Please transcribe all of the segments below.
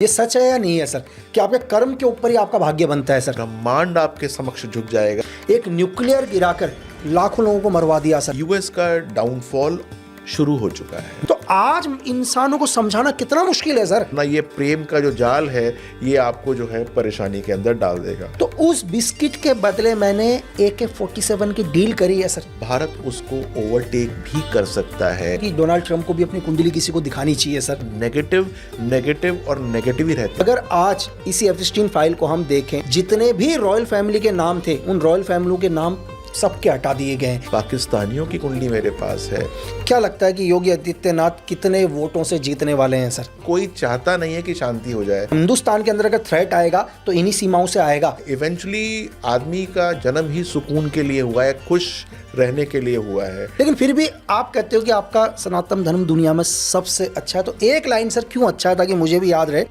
ये सच है या नहीं है सर कि आपके कर्म के ऊपर ही आपका भाग्य बनता है सर? ब्रह्मांड आपके समक्ष झुक जाएगा। एक न्यूक्लियर गिराकर लाखों लोगों को मरवा दिया सर। यूएस का डाउनफॉल शुरू हो चुका है। तो आज इंसानों को समझाना कितना मुश्किल है सर। ना ये प्रेम का जो जाल है ये आपको जो है परेशानी के अंदर डाल देगा। तो उस बिस्किट के बदले मैंने AK-47 की डील करी है सर। भारत उसको ओवरटेक भी कर सकता है। कि डोनाल्ड ट्रंप को भी अपनी कुंडली किसी को दिखानी चाहिए सर। नेगेटिव और नेगेटिव ही रहता है। अगर आज इसी एप्स्टीन फाइल को हम देखें, जितने भी रॉयल फैमिली के नाम थे उन रॉयल फैमिली के नाम सबके हटा दिए गए हैं। पाकिस्तानियों की कुंडली मेरे पास है। क्या लगता है कि योगी आदित्यनाथ कितने वोटों से जीतने वाले हैं सर? कोई चाहता नहीं है कि शांति हो जाए। हिंदुस्तान के अंदर अगर थ्रेट आएगा तो इन्हीं सीमाओं से आएगा। इवेंचुअली आदमी का जन्म ही सुकून के लिए हुआ है, खुश रहने के लिए हुआ है। लेकिन फिर भी आप कहते हो कि आपका सनातन धर्म दुनिया में सबसे अच्छा है। तो एक लाइन सर क्यों अच्छा है, ताकि मुझे भी याद रहे।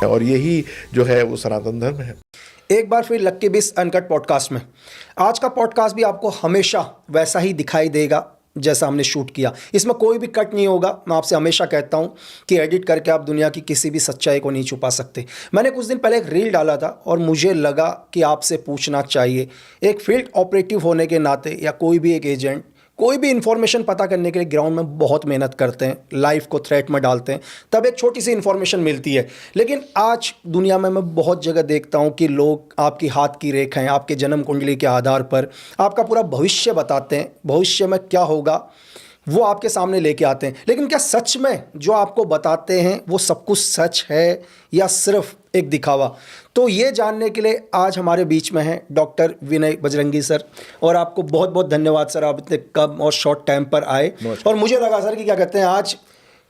और यही जो है वो सनातन धर्म है। एक बार फिर लक्की बिस अनकट पॉडकास्ट में, आज का पॉडकास्ट भी आपको हमेशा वैसा ही दिखाई देगा जैसा हमने शूट किया। इसमें कोई भी कट नहीं होगा। मैं आपसे हमेशा कहता हूं कि एडिट करके आप दुनिया की किसी भी सच्चाई को नहीं छुपा सकते। मैंने कुछ दिन पहले एक रील डाला था और मुझे लगा कि आपसे पूछना चाहिए। एक फील्ड ऑपरेटिव होने के नाते या कोई भी एक एजेंट कोई भी इन्फॉर्मेशन पता करने के लिए ग्राउंड में बहुत मेहनत करते हैं, लाइफ को थ्रेट में डालते हैं, तब एक छोटी सी इन्फॉर्मेशन मिलती है। लेकिन आज दुनिया में मैं बहुत जगह देखता हूं कि लोग आपकी हाथ की रेखाएं, आपके जन्म कुंडली के आधार पर आपका पूरा भविष्य बताते हैं। भविष्य में क्या होगा वो आपके सामने लेके आते हैं। लेकिन क्या सच में जो आपको बताते हैं वो सब कुछ सच है या सिर्फ एक दिखावा? तो ये जानने के लिए आज हमारे बीच में हैं डॉक्टर विनय बजरंगी सर। और आपको बहुत बहुत धन्यवाद सर, आप इतने कम और शॉर्ट टाइम पर आए। और मुझे लगा सर कि क्या कहते हैं आज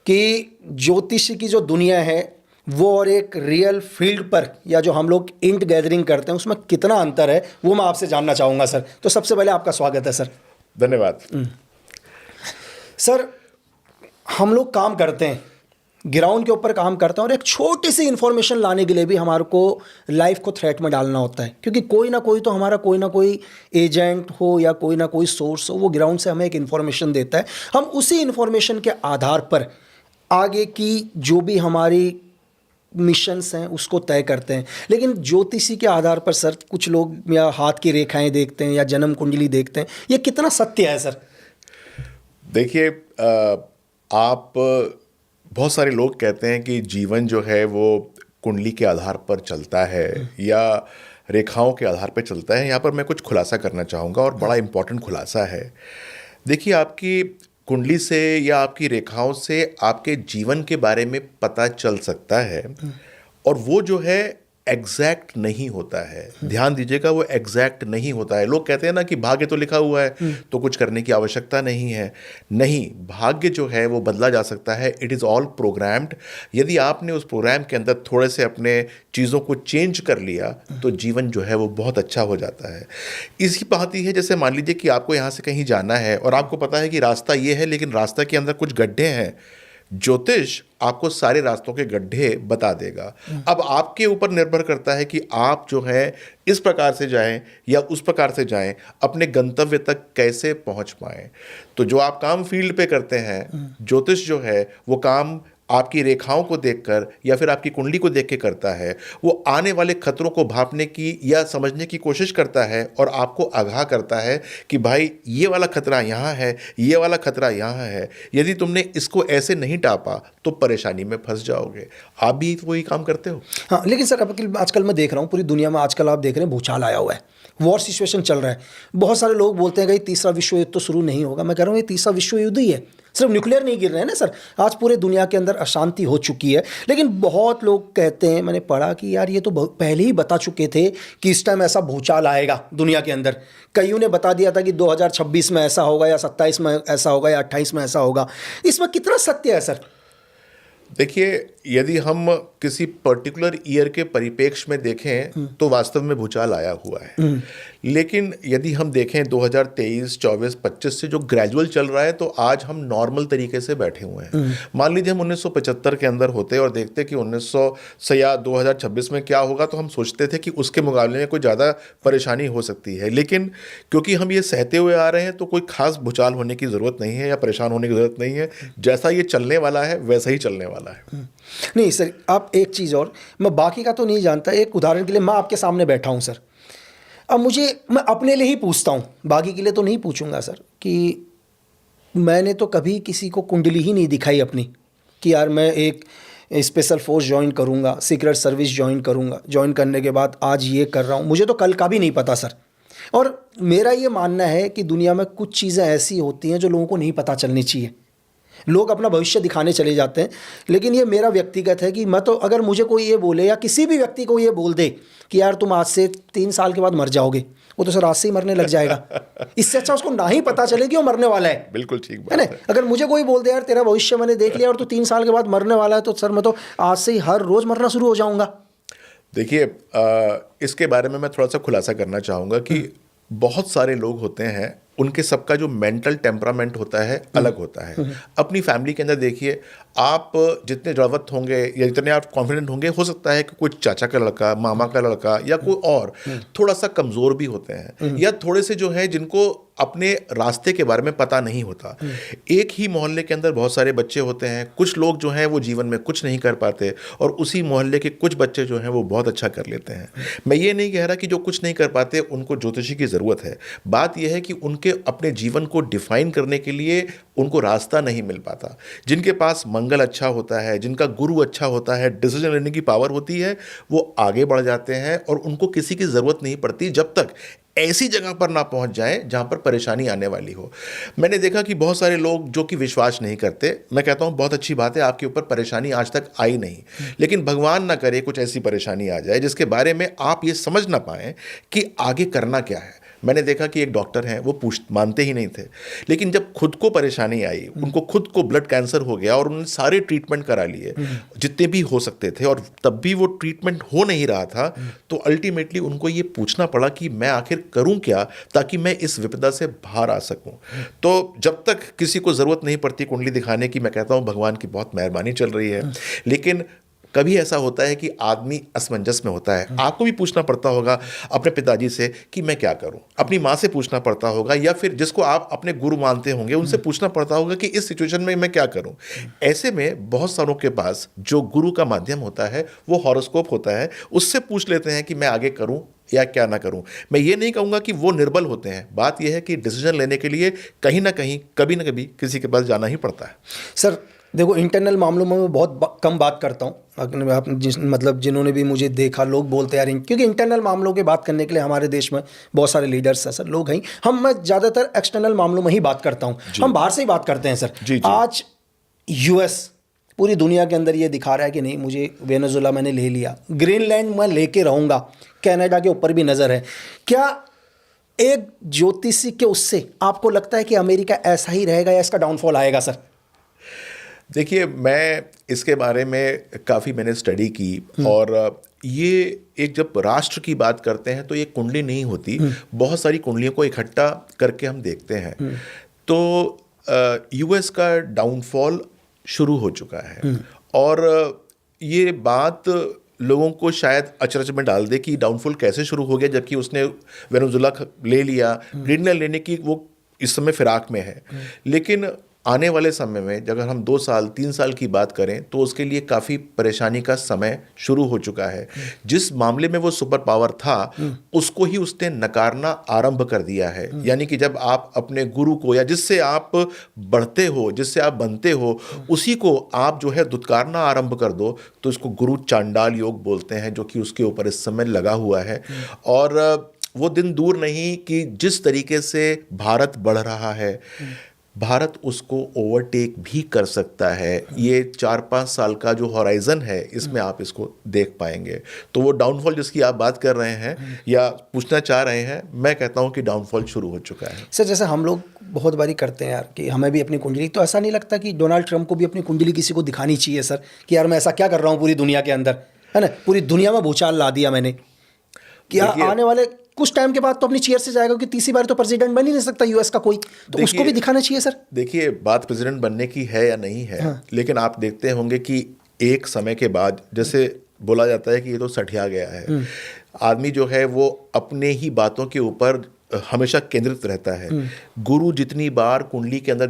कि ज्योतिष की जो दुनिया है वो और एक रियल फील्ड पर या जो हम लोग इंट गैदरिंग करते हैं उसमें कितना अंतर है वो मैं आपसे जानना चाहूँगा सर। तो सबसे पहले आपका स्वागत है सर। धन्यवाद सर। हम लोग काम करते हैं, ग्राउंड के ऊपर काम करते हैं, और एक छोटी सी इन्फॉर्मेशन लाने के लिए भी हमारे को लाइफ को थ्रेट में डालना होता है, क्योंकि कोई ना कोई तो हमारा कोई ना कोई एजेंट हो या कोई ना कोई सोर्स हो, वो ग्राउंड से हमें एक इन्फॉर्मेशन देता है। हम उसी इन्फॉर्मेशन के आधार पर आगे की जो भी हमारी मिशंस हैं उसको तय करते हैं। लेकिन ज्योतिषी के आधार पर सर कुछ लोग या हाथ की रेखाएं देखते हैं या जन्म कुंडली देखते हैं, ये कितना सत्य है सर? देखिए, आप बहुत सारे लोग कहते हैं कि जीवन जो है वो कुंडली के आधार पर चलता है या रेखाओं के आधार पर चलता है। यहाँ पर मैं कुछ खुलासा करना चाहूँगा और बड़ा इम्पोर्टेंट खुलासा है। देखिए, आपकी कुंडली से या आपकी रेखाओं से आपके जीवन के बारे में पता चल सकता है, और वो जो है एग्जैक्ट नहीं होता है। ध्यान दीजिएगा, वो एग्जैक्ट नहीं होता है। लोग कहते हैं ना कि भाग्य तो लिखा हुआ है तो कुछ करने की आवश्यकता नहीं है। नहीं, भाग्य जो है वो बदला जा सकता है। It is all programmed. यदि आपने उस प्रोग्राम के अंदर थोड़े से अपने चीज़ों को चेंज कर लिया तो जीवन जो है वो बहुत अच्छा हो जाता है। इसी भांति है, जैसे मान लीजिए कि आपको यहाँ से कहीं जाना है और आपको पता है कि रास्ता ये है, लेकिन रास्ता के अंदर कुछ गड्ढे हैं। ज्योतिष आपको सारे रास्तों के गड्ढे बता देगा। अब आपके ऊपर निर्भर करता है कि आप जो है इस प्रकार से जाएं या उस प्रकार से जाएं, अपने गंतव्य तक कैसे पहुंच पाएं। तो जो आप काम फील्ड पे करते हैं, ज्योतिष जो है वो काम आपकी रेखाओं को देखकर या फिर आपकी कुंडली को देख के करता है। वो आने वाले खतरों को भांपने की या समझने की कोशिश करता है और आपको आगाह करता है कि भाई ये वाला खतरा यहाँ है, ये वाला खतरा यहाँ है। यदि तुमने इसको ऐसे नहीं टापा तो परेशानी में फंस जाओगे। आप भी वही काम करते हो। हाँ, लेकिन सर आजकल मैं देख रहा हूँ पूरी दुनिया में, आजकल आप देख रहे हैं भूचाल आया हुआ है, वॉर सिचुएशन चल रहा है। बहुत सारे लोग बोलते हैं कि तीसरा विश्व युद्ध तो शुरू नहीं होगा। मैं कह रहा हूँ ये तीसरा विश्व युद्ध ही है। सिर्फ न्यूक्लियर नहीं गिर रहे हैं ना सर, आज पूरे दुनिया के अंदर अशांति हो चुकी है। लेकिन बहुत लोग कहते हैं, मैंने पढ़ा कि यार ये तो पहले ही बता चुके थे कि इस टाइम ऐसा भूचाल आएगा दुनिया के अंदर। कईयों ने बता दिया था कि 2026 में ऐसा होगा या 27 में ऐसा होगा या 28 में ऐसा होगा। इसमें कितना सत्य है सर? देखिए, यदि हम किसी पर्टिकुलर ईयर के परिप्रेक्ष्य में देखें तो वास्तव में भूचाल आया हुआ है। लेकिन यदि हम देखें 2023, 24, 25 से जो ग्रेजुअल चल रहा है, तो आज हम नॉर्मल तरीके से बैठे हुए हैं। मान लीजिए हम 1975 के अंदर होते और देखते कि 1900 से या 2026 में क्या होगा, तो हम सोचते थे कि उसके मुकाबले में कोई ज़्यादा परेशानी हो सकती है। लेकिन क्योंकि हम ये सहते हुए आ रहे हैं, तो कोई खास भूचाल होने की ज़रूरत नहीं है या परेशान होने की ज़रूरत नहीं है। जैसा ये चलने वाला है वैसा ही चलने वाला है। नहीं सर, आप एक चीज़ और, मैं बाकी का तो नहीं जानता, एक उदाहरण के लिए मैं आपके सामने बैठा हूँ सर, अब मैं अपने लिए ही पूछता हूँ, बाकी के लिए तो नहीं पूछूंगा सर, कि मैंने तो कभी किसी को कुंडली ही नहीं दिखाई अपनी कि यार मैं एक स्पेशल फोर्स ज्वाइन करूँगा, सीक्रेट सर्विस ज्वाइन करूँगा, ज्वाइन करने के बाद आज ये कर रहा हूँ, मुझे तो कल का भी नहीं पता सर। और मेरा ये मानना है कि दुनिया में कुछ चीज़ें ऐसी होती हैं जो लोगों को नहीं पता चलनी चाहिए। लोग अपना भविष्य दिखाने चले जाते हैं, लेकिन ये मेरा व्यक्तिगत है कि मैं तो, अगर मुझे कोई ये बोले या किसी भी व्यक्ति को ये बोल दे कि यार तुम आज से 3 साल के बाद मर जाओगे, वो तो सर आज से ही मरने लग जाएगा। इससे अच्छा उसको ना ही पता चले कि वो मरने वाला है। बिल्कुल ठीक है बात ना? है। अगर मुझे कोई बोल दे यार तेरा भविष्य मैंने देख लिया और तू 3 साल के बाद मरने वाला है, तो सर मैं तो आज से ही हर रोज़ मरना शुरू हो जाऊँगा। देखिए, इसके बारे में मैं थोड़ा सा खुलासा करना चाहूँगा कि बहुत सारे लोग होते हैं, उनके सबका जो मेंटल टेम्परामेंट होता है अलग होता है। अपनी फैमिली के अंदर देखिए, आप जितने जरूरत होंगे या जितने आप कॉन्फिडेंट होंगे, हो सकता है कि कोई चाचा का लड़का, मामा का लड़का या कोई और थोड़ा सा कमज़ोर भी होते हैं, या थोड़े से जो है जिनको अपने रास्ते के बारे में पता नहीं होता। एक ही मोहल्ले के अंदर बहुत सारे बच्चे होते हैं, कुछ लोग जो हैं वो जीवन में कुछ नहीं कर पाते, और उसी मोहल्ले के कुछ बच्चे जो हैं वो बहुत अच्छा कर लेते हैं। मैं ये नहीं कह रहा कि जो कुछ नहीं कर पाते उनको ज्योतिषी की ज़रूरत है। बात यह है कि उनके अपने जीवन को डिफाइन करने के लिए उनको रास्ता नहीं मिल पाता। जिनके पास मंगल अच्छा होता है, जिनका गुरु अच्छा होता है, डिसीजन लेने की पावर होती है, वो आगे बढ़ जाते हैं और उनको किसी की ज़रूरत नहीं पड़ती, जब तक ऐसी जगह पर ना पहुंच जाए जहां पर परेशानी आने वाली हो। मैंने देखा कि बहुत सारे लोग जो कि विश्वास नहीं करते, मैं कहता हूं बहुत अच्छी बात है, आपके ऊपर परेशानी आज तक आई नहीं, लेकिन भगवान ना करे कुछ ऐसी परेशानी आ जाए जिसके बारे में आप ये समझ ना पाएं कि आगे करना क्या है। मैंने देखा कि एक डॉक्टर हैं, वो मानते ही नहीं थे, लेकिन जब खुद को परेशानी आई, उनको खुद को ब्लड कैंसर हो गया और उन्होंने सारे ट्रीटमेंट करा लिए जितने भी हो सकते थे, और तब भी वो ट्रीटमेंट हो नहीं रहा था, तो अल्टीमेटली उनको ये पूछना पड़ा कि मैं आखिर करूं क्या ताकि मैं इस विपदा से बाहर आ सकूं। तो जब तक किसी को ज़रूरत नहीं पड़ती कुंडली दिखाने की, मैं कहता हूं भगवान की बहुत मेहरबानी चल रही है। लेकिन कभी ऐसा होता है कि आदमी असमंजस में होता है। आपको भी पूछना पड़ता होगा अपने पिताजी से कि मैं क्या करूं, अपनी माँ से पूछना पड़ता होगा, या फिर जिसको आप अपने गुरु मानते होंगे उनसे पूछना पड़ता होगा कि इस सिचुएशन में मैं क्या करूं। ऐसे में बहुत सारों के पास जो गुरु का माध्यम होता है वो हॉरोस्कोप होता है, उससे पूछ लेते हैं कि मैं आगे करूं या क्या ना करूं। मैं ये नहीं कहूँगा कि वो निर्बल होते हैं, बात यह है कि डिसीजन लेने के लिए कहीं ना कहीं, कभी ना कभी किसी के पास जाना ही पड़ता है। सर देखो, इंटरनल मामलों में मैं बहुत कम बात करता हूँ। आप मतलब जिन्होंने भी मुझे देखा, लोग बोलते हैं यार, क्योंकि इंटरनल मामलों की बात करने के लिए हमारे देश में बहुत सारे लीडर्स हैं सर, लोग हैं। मैं ज़्यादातर एक्सटर्नल मामलों में ही बात करता हूँ, हम बाहर से ही बात करते हैं सर। जी। आज यूएस पूरी दुनिया के अंदर ये दिखा रहा है कि नहीं, मुझे वेनेजुएला मैंने ले लिया, ग्रीनलैंड मैं लेके रहूँगा, कनाडा के ऊपर भी नज़र है। क्या एक ज्योतिषी के उससे आपको लगता है कि अमेरिका ऐसा ही रहेगा या इसका डाउनफॉल आएगा सर? देखिए, मैं इसके बारे में काफ़ी मैंने स्टडी की, और ये एक जब राष्ट्र की बात करते हैं तो ये कुंडली नहीं होती, बहुत सारी कुंडलियों को इकट्ठा करके हम देखते हैं। तो यूएस का डाउनफॉल शुरू हो चुका है, और ये बात लोगों को शायद अचरज में डाल दे कि डाउनफॉल कैसे शुरू हो गया, जबकि उसने वेनेजुएला ले लिया, ग्रीनलैंड लेने की वो इस समय फिराक में है। लेकिन आने वाले समय में अगर हम 2 साल 3 साल की बात करें तो उसके लिए काफ़ी परेशानी का समय शुरू हो चुका है। जिस मामले में वो सुपर पावर था उसको ही उसने नकारना आरंभ कर दिया है। यानी कि जब आप अपने गुरु को, या जिससे आप बढ़ते हो, जिससे आप बनते हो, उसी को आप जो है दुत्कारना आरंभ कर दो, तो इसको गुरु चांडाल योग बोलते हैं, जो कि उसके ऊपर इस समय लगा हुआ है। और वो दिन दूर नहीं कि जिस तरीके से भारत बढ़ रहा है, भारत उसको ओवरटेक भी कर सकता है। ये 4-5 साल का जो हॉराइजन है इसमें आप इसको देख पाएंगे। तो वो डाउनफॉल जिसकी आप बात कर रहे हैं या पूछना चाह रहे हैं, मैं कहता हूं कि डाउनफॉल शुरू हो चुका है। सर जैसे हम लोग बहुत बारी करते हैं यार कि हमें भी अपनी कुंडली, तो ऐसा नहीं लगता कि डोनाल्ड ट्रंप को भी अपनी कुंडली किसी को दिखानी चाहिए सर कि यार मैं ऐसा क्या कर रहा हूँ पूरी दुनिया के अंदर, है ना, पूरी दुनिया में भूचाल ला दिया मैंने कि आने वाले कुछ टाइम के बाद तो अपनी चेयर से जाएगा, क्योंकि तीसरी बार तो प्रेसिडेंट बन ही नहीं सकता यूएस का कोई, तो उसको भी दिखाना चाहिए सर। देखिए, बात प्रेसिडेंट बनने की है या नहीं है, लेकिन आप देखते होंगे कि एक समय के बाद, जैसे बोला जाता है कि ये तो सठिया गया है, आदमी जो है वो अपने ही बातों के ऊपर हमेशा केंद्रित रहता है। गुरु जितनी बार कुंडली के अंदर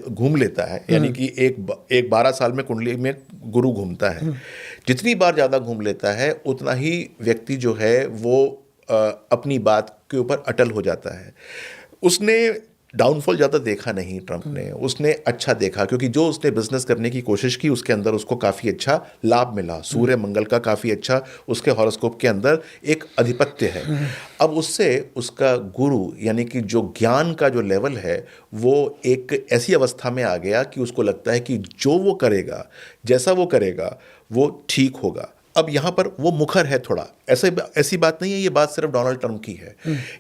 घूम लेता है, यानी कि एक 12 साल में कुंडली में गुरु घूमता है, जितनी बार ज़्यादा घूम लेता है उतना ही व्यक्ति जो है वो अपनी बात के ऊपर अटल हो जाता है। उसने डाउनफॉल ज़्यादा देखा नहीं ट्रंप ने, उसने अच्छा देखा, क्योंकि जो उसने बिजनेस करने की कोशिश की उसके अंदर उसको काफ़ी अच्छा लाभ मिला। सूर्य मंगल का काफ़ी अच्छा उसके हॉरोस्कोप के अंदर एक अधिपत्य है। अब उससे उसका गुरु यानी कि जो ज्ञान का जो लेवल है वो एक ऐसी अवस्था में आ गया कि उसको लगता है कि जो वो करेगा, जैसा वो करेगा वो ठीक होगा। अब यहाँ पर वो मुखर है थोड़ा, ऐसी बात नहीं है, ये बात सिर्फ डोनाल्ड ट्रंप की है,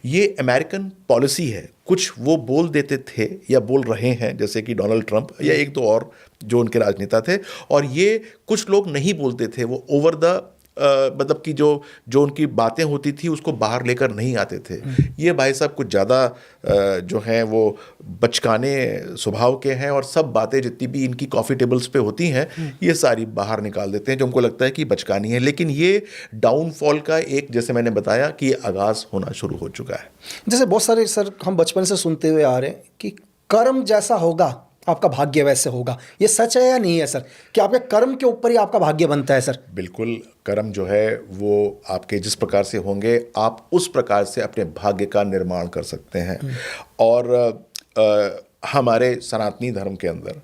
ये अमेरिकन पॉलिसी है। कुछ वो बोल देते थे या बोल रहे हैं, जैसे कि डोनाल्ड ट्रंप या एक दो और जो उनके राजनेता थे, और ये कुछ लोग नहीं बोलते थे, वो ओवर द मतलब कि जो उनकी बातें होती थी उसको बाहर लेकर नहीं आते थे। ये भाई साहब कुछ ज़्यादा जो हैं वो बचकाने स्वभाव के हैं, और सब बातें जितनी भी इनकी कॉफ़ी टेबल्स पे होती हैं ये सारी बाहर निकाल देते हैं, जो हमको लगता है कि बचकानी है। लेकिन ये डाउनफॉल का एक, जैसे मैंने बताया कि ये आगाज़ होना शुरू हो चुका है। जैसे बहुत सारे सर हम बचपन से सुनते हुए आ रहे हैं कि कर्म जैसा होगा आपका भाग्य वैसे होगा, ये सच है या नहीं है सर कि आपके कर्म के ऊपर ही आपका भाग्य बनता है सर? बिल्कुल, कर्म जो है वो आपके जिस प्रकार से होंगे आप उस प्रकार से अपने भाग्य का निर्माण कर सकते हैं। और हमारे सनातनी धर्म के अंदर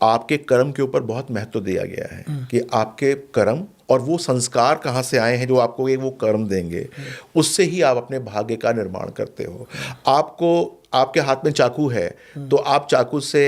आपके कर्म के ऊपर बहुत महत्व दिया गया है कि आपके कर्म और वो संस्कार कहाँ से आए हैं जो आपको वो कर्म देंगे, उससे ही आप अपने भाग्य का निर्माण करते हो। आपके हाथ में चाकू है तो आप चाकू से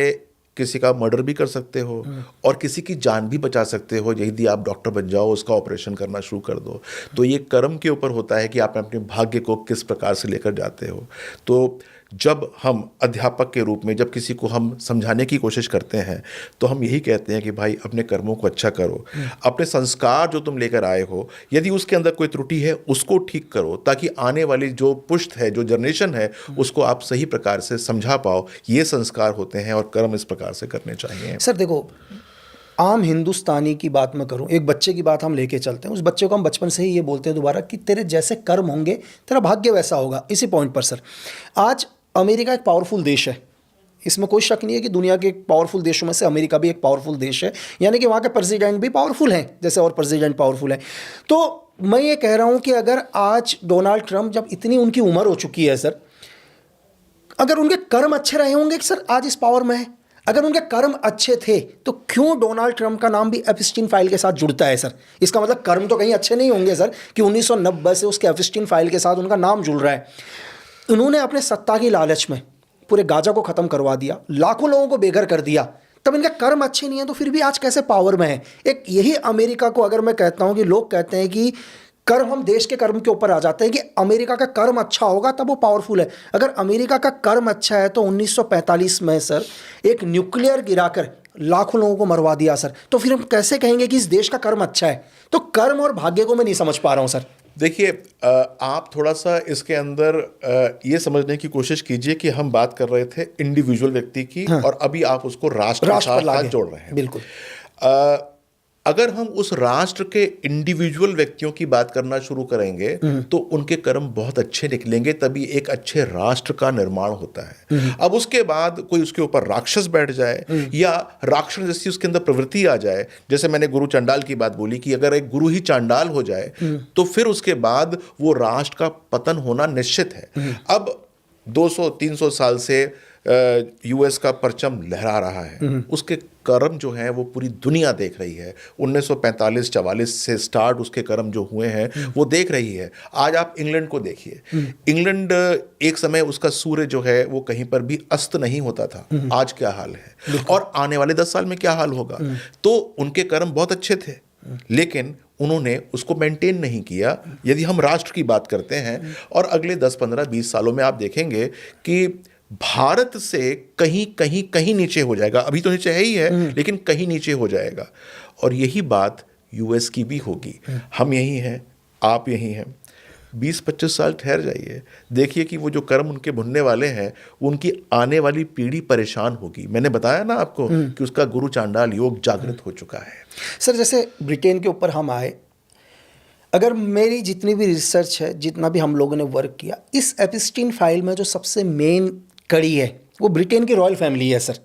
किसी का मर्डर भी कर सकते हो और किसी की जान भी बचा सकते हो। यदि आप डॉक्टर बन जाओ, उसका ऑपरेशन करना शुरू कर दो, तो ये कर्म के ऊपर होता है कि आप अपने भाग्य को किस प्रकार से लेकर जाते हो। तो जब हम अध्यापक के रूप में जब किसी को हम समझाने की कोशिश करते हैं तो हम यही कहते हैं कि भाई अपने कर्मों को अच्छा करो, अपने संस्कार जो तुम लेकर आए हो यदि उसके अंदर कोई त्रुटि है उसको ठीक करो, ताकि आने वाली जो पुश्त है, जो जनरेशन है, उसको आप सही प्रकार से समझा पाओ। ये संस्कार होते हैं और कर्म इस प्रकार से करने चाहिए। सर देखो, आम हिंदुस्तानी की बात मैं करूं, एक बच्चे की बात हम लेके चलते हैं, उस बच्चे को हम बचपन से ही ये बोलते हैं दोबारा कि तेरे जैसे कर्म होंगे तेरा भाग्य वैसा होगा। इसी पॉइंट पर सर, आज अमेरिका एक पावरफुल देश है, इसमें कोई शक नहीं है कि दुनिया के पावरफुल देशों में से अमेरिका भी एक पावरफुल देश है, यानी कि वहाँ के प्रेसिडेंट भी पावरफुल हैं जैसे और प्रेसिडेंट पावरफुल हैं। तो मैं ये कह रहा हूँ कि अगर आज डोनाल्ड ट्रंप, जब इतनी उनकी उम्र हो चुकी है सर, अगर उनके कर्म अच्छे रहे होंगे सर आज इस पावर में है, अगर उनके कर्म अच्छे थे तो क्यों डोनाल्ड ट्रंप का नाम भी एप्स्टीन फाइल के साथ जुड़ता है सर? इसका मतलब कर्म तो कहीं अच्छे नहीं होंगे सर कि 1990 से उसके एप्स्टीन फाइल के साथ उनका नाम जुड़ रहा है। उन्होंने अपने सत्ता की लालच में पूरे गाजा को ख़त्म करवा दिया, लाखों लोगों को बेघर कर दिया, तब इनके कर्म अच्छे नहीं है तो फिर भी आज कैसे पावर में है? एक यही अमेरिका को अगर मैं कहता हूँ कि लोग कहते हैं कि कर्म, हम देश के कर्म के ऊपर आ जाते हैं कि अमेरिका का कर्म अच्छा होगा तब वो पावरफुल है। अगर अमेरिका का कर्म अच्छा है तो 1945 में सर एक न्यूक्लियर गिराकर लाखों लोगों को मरवा दिया सर, तो फिर हम कैसे कहेंगे कि इस देश का कर्म अच्छा है? तो कर्म और भाग्य को मैं नहीं समझ पा रहा हूँ सर। देखिए, आप थोड़ा सा इसके अंदर ये समझने की कोशिश कीजिए कि हम बात कर रहे थे इंडिविजुअल व्यक्ति की, और अभी आप उसको राष्ट्र के साथ जोड़ रहे हैं। बिल्कुल। अगर हम उस राष्ट्र के इंडिविजुअल व्यक्तियों की बात करना शुरू करेंगे तो उनके कर्म बहुत अच्छे निकलेंगे, तभी एक अच्छे राष्ट्र का निर्माण होता है। अब उसके बाद कोई उसके ऊपर राक्षस बैठ जाए या राक्षस जैसी उसके अंदर प्रवृत्ति आ जाए, जैसे मैंने गुरु चांडाल की बात बोली कि अगर एक गुरु ही चांडाल हो जाए तो फिर उसके बाद वो राष्ट्र का पतन होना निश्चित है। अब 200-300 साल से यूएस का परचम लहरा रहा है, उसके कर्म जो है वो पूरी दुनिया देख रही है। 1945-44 से स्टार्ट उसके कर्म जो हुए हैं वो देख रही है। आज आप इंग्लैंड को देखिए, इंग्लैंड एक समय उसका सूर्य जो है वो कहीं पर भी अस्त नहीं होता था। आज क्या हाल है और आने वाले 10 साल में क्या हाल होगा। तो उनके कर्म बहुत अच्छे थे, लेकिन उन्होंने उसको मेंटेन नहीं किया। यदि हम राष्ट्र की बात करते हैं और अगले 10, 15, 20 सालों में आप देखेंगे कि भारत से कहीं कहीं कहीं नीचे हो जाएगा। अभी तो नीचे है ही है, लेकिन कहीं नीचे हो जाएगा। और यही बात यूएस की भी होगी। हम यही हैं, आप यही हैं। 20-25 साल ठहर जाइए, देखिए कि वो जो कर्म उनके भुनने वाले हैं, उनकी आने वाली पीढ़ी परेशान होगी। मैंने बताया ना आपको कि उसका गुरु चांडाल योग जागृत हो चुका है। सर, जैसे ब्रिटेन के ऊपर हम आए, अगर मेरी जितनी भी रिसर्च है, जितना भी हम लोगों ने वर्क किया, इस एपिस्टीन फाइल में जो सबसे मेन कड़ी है वो ब्रिटेन की रॉयल फैमिली है। सर,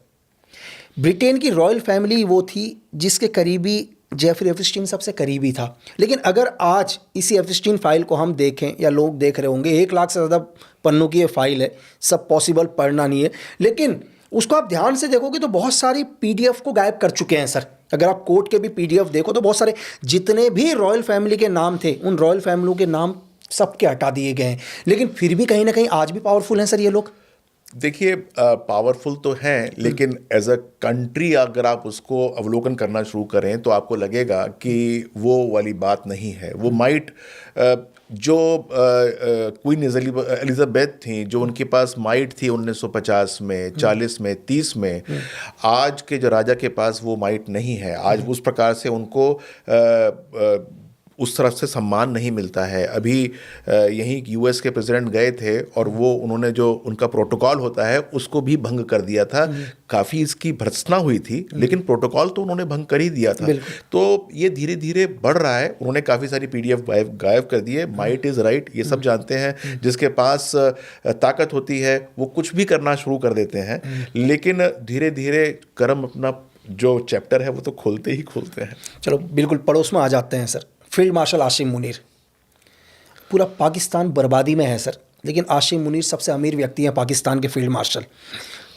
ब्रिटेन की रॉयल फैमिली वो थी जिसके करीबी जेफरी एपिस्टीन सबसे करीबी था। लेकिन अगर आज इसी एपिस्टीन फाइल को हम देखें या लोग देख रहे होंगे, 1 लाख से ज़्यादा पन्नों की ये फाइल है, सब पॉसिबल पढ़ना नहीं है, लेकिन उसको आप ध्यान से देखोगे तो बहुत सारी पीडीएफ को गायब कर चुके हैं। सर, अगर आप कोर्ट के भी पीडीएफ देखो तो बहुत सारे जितने भी रॉयल फैमिली के नाम थे, उन रॉयल फैमिलियों के नाम सबके हटा दिए गए हैं। लेकिन फिर भी कहीं ना कहीं आज भी पावरफुल हैं सर ये लोग। देखिए, पावरफुल तो हैं, लेकिन एज अ कंट्री अगर आप उसको अवलोकन करना शुरू करें तो आपको लगेगा कि वो वाली बात नहीं है। वो माइट जो क्वीन एलिजाबेथ थी, जो उनके पास माइट थी 1950 में, 40 में, 30 में, आज के जो राजा के पास वो माइट नहीं है। आज उस प्रकार से उनको उस तरफ से सम्मान नहीं मिलता है। अभी यहीं यूएस के प्रेसिडेंट गए थे और वो उन्होंने जो उनका प्रोटोकॉल होता है उसको भी भंग कर दिया था। काफ़ी इसकी भर्त्सना हुई थी, लेकिन प्रोटोकॉल तो उन्होंने भंग कर ही दिया था। तो ये धीरे धीरे बढ़ रहा है। उन्होंने काफ़ी सारी पीडीएफ गायब कर दी है। माइट इज़ राइट, ये सब जानते हैं। जिसके पास ताकत होती है वो कुछ भी करना शुरू कर देते हैं, लेकिन धीरे धीरे कर्म अपना जो चैप्टर है वो तो खोलते ही खोलते हैं। चलो बिल्कुल पड़ोस में आ जाते हैं sir. Field marshal Asim Munir, पूरा पाकिस्तान बर्बादी में है सर, लेकिन आसिम मुनीर सबसे अमीर व्यक्ति हैं पाकिस्तान के फील्ड मार्शल।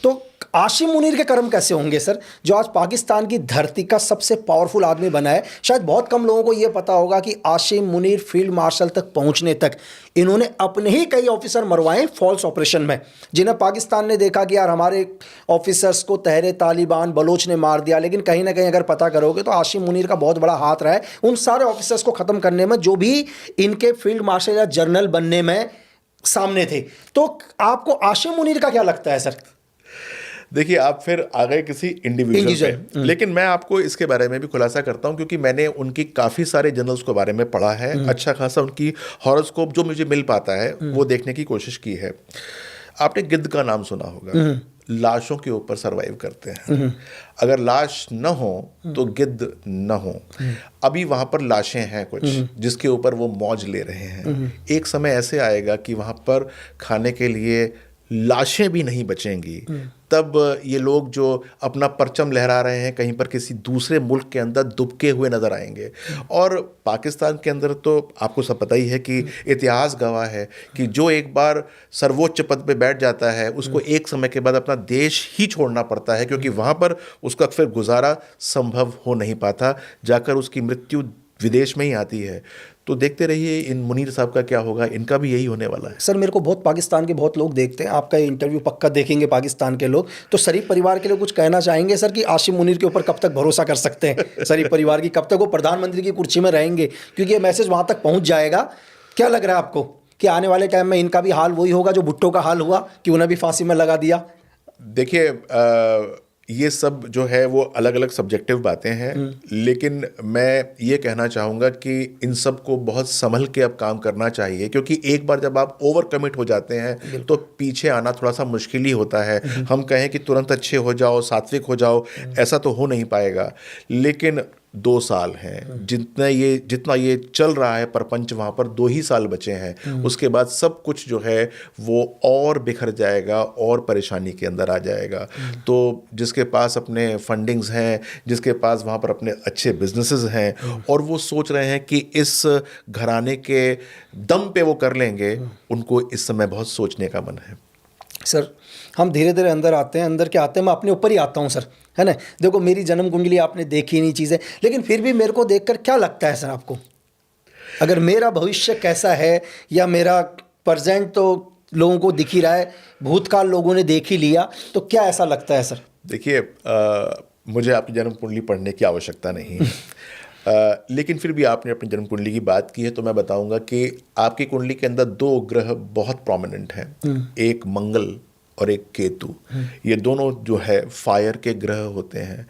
तो आसिम मुनीर के कर्म कैसे होंगे सर, जो आज पाकिस्तान की धरती का सबसे पावरफुल आदमी बना है। शायद बहुत कम लोगों को यह पता होगा कि आसिम मुनीर फील्ड मार्शल तक पहुंचने तक इन्होंने अपने ही कई ऑफिसर मरवाए फॉल्स ऑपरेशन में, जिन्हें पाकिस्तान ने देखा कि यार हमारे ऑफिसर्स को तहरे तालिबान बलोच ने मार दिया। लेकिन कहीं ना कहीं अगर पता करोगे तो आसिम मुनीर का बहुत बड़ा हाथ रहा है उन सारे ऑफिसर्स को ख़त्म करने में जो भी इनके फील्ड मार्शल या जनरल बनने में सामने थे। तो आपको आसिम मुनीर का क्या लगता है सर? देखिए, आप फिर आ गए किसी इंडिविजुअल पे, लेकिन मैं आपको इसके बारे में भी खुलासा करता हूं, क्योंकि मैंने उनकी काफ़ी सारे जनरल्स के बारे में पढ़ा है। अच्छा खासा उनकी हॉरोस्कोप जो मुझे मिल पाता है वो देखने की कोशिश की है। आपने गिद्ध का नाम सुना होगा, लाशों के ऊपर सरवाइव करते हैं। अगर लाश न हो तो गिद्ध न हो। अभी वहाँ पर लाशें हैं कुछ जिसके ऊपर वो मौज ले रहे हैं। एक समय ऐसे आएगा कि वहाँ पर खाने के लिए लाशें भी नहीं बचेंगी। तब ये लोग जो अपना परचम लहरा रहे हैं कहीं पर किसी दूसरे मुल्क के अंदर दुबके हुए नजर आएंगे। और पाकिस्तान के अंदर तो आपको सब पता ही है कि इतिहास गवाह है कि जो एक बार सर्वोच्च पद पे बैठ जाता है उसको एक समय के बाद अपना देश ही छोड़ना पड़ता है, क्योंकि वहाँ पर उसका फिर गुजारा संभव हो नहीं पाता, जाकर उसकी मृत्यु विदेश में ही आती है। तो देखते रहिए इन मुनीर साहब का क्या होगा, इनका भी यही होने वाला है। सर, मेरे को बहुत पाकिस्तान के बहुत लोग देखते हैं, आपका ये इंटरव्यू पक्का देखेंगे पाकिस्तान के लोग। तो शरीफ परिवार के लिए कुछ कहना चाहेंगे सर कि आसिम मुनीर के ऊपर कब तक भरोसा कर सकते हैं शरीफ परिवार की, कब तक वो प्रधानमंत्री की कुर्सी में रहेंगे? क्योंकि ये मैसेज वहाँ तक पहुँच जाएगा। क्या लग रहा है आपको कि आने वाले टाइम में इनका भी हाल वही होगा जो भुट्टो का हाल हुआ कि उन्हें भी फांसी में लगा दिया? देखिए, ये सब जो है वो अलग अलग सब्जेक्टिव बातें हैं, लेकिन मैं ये कहना चाहूँगा कि इन सब को बहुत संभल के अब काम करना चाहिए, क्योंकि एक बार जब आप ओवर कमिट हो जाते हैं तो पीछे आना थोड़ा सा मुश्किल ही होता है। हम कहें कि तुरंत अच्छे हो जाओ, सात्विक हो जाओ, ऐसा तो हो नहीं पाएगा। लेकिन 2 साल हैं, जितना ये चल रहा है परपंच, वहाँ पर 2 ही साल बचे हैं। उसके बाद सब कुछ जो है वो और बिखर जाएगा और परेशानी के अंदर आ जाएगा। तो जिसके पास अपने फंडिंग्स हैं, जिसके पास वहाँ पर अपने अच्छे बिजनेसेस हैं और वो सोच रहे हैं कि इस घराने के दम पे वो कर लेंगे, उनको इस समय बहुत सोचने का मन है। सर, हम धीरे धीरे अंदर आते हैं, अंदर के आते हैं, मैं अपने ऊपर ही आता हूँ सर। है ना। देखो मेरी जन्म कुंडली आपने देखी नहीं चीज़ें, लेकिन फिर भी मेरे को देखकर क्या लगता है सर आपको, अगर मेरा भविष्य कैसा है या मेरा प्रेजेंट तो लोगों को दिख ही रहा है, भूतकाल लोगों ने देख ही लिया, तो क्या ऐसा लगता है सर? देखिए, मुझे आपकी जन्म कुंडली पढ़ने की आवश्यकता नहीं है। लेकिन फिर भी आपने अपनी जन्म कुंडली की बात की है, तो मैं बताऊंगा कि आपकी कुंडली के अंदर 2 ग्रह बहुत प्रोमिनेंट हैं, एक मंगल और एक केतु। ये दोनों जो है फायर के ग्रह होते हैं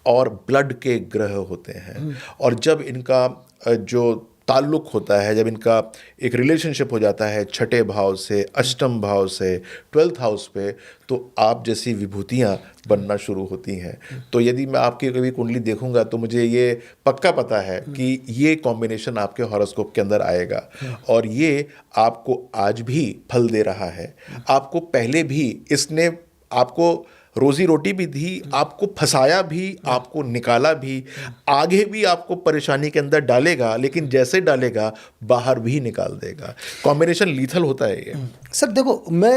और ब्लड के ग्रह होते हैं। और जब इनका जो ताल्लुक होता है, जब इनका एक रिलेशनशिप हो जाता है छठे भाव से, अष्टम भाव से, 12th हाउस पे, तो आप जैसी विभूतियाँ बनना शुरू होती हैं। तो यदि मैं आपकी कभी कुंडली देखूंगा तो मुझे ये पक्का पता है कि ये कॉम्बिनेशन आपके हॉरोस्कोप के अंदर आएगा, और ये आपको आज भी फल दे रहा है। आपको पहले भी इसने आपको रोजी रोटी भी दी, आपको फंसाया भी, आपको निकाला भी, आगे भी आपको परेशानी के अंदर डालेगा, लेकिन जैसे डालेगा बाहर भी निकाल देगा। कॉम्बिनेशन लीथल होता है ये। सर देखो, मैं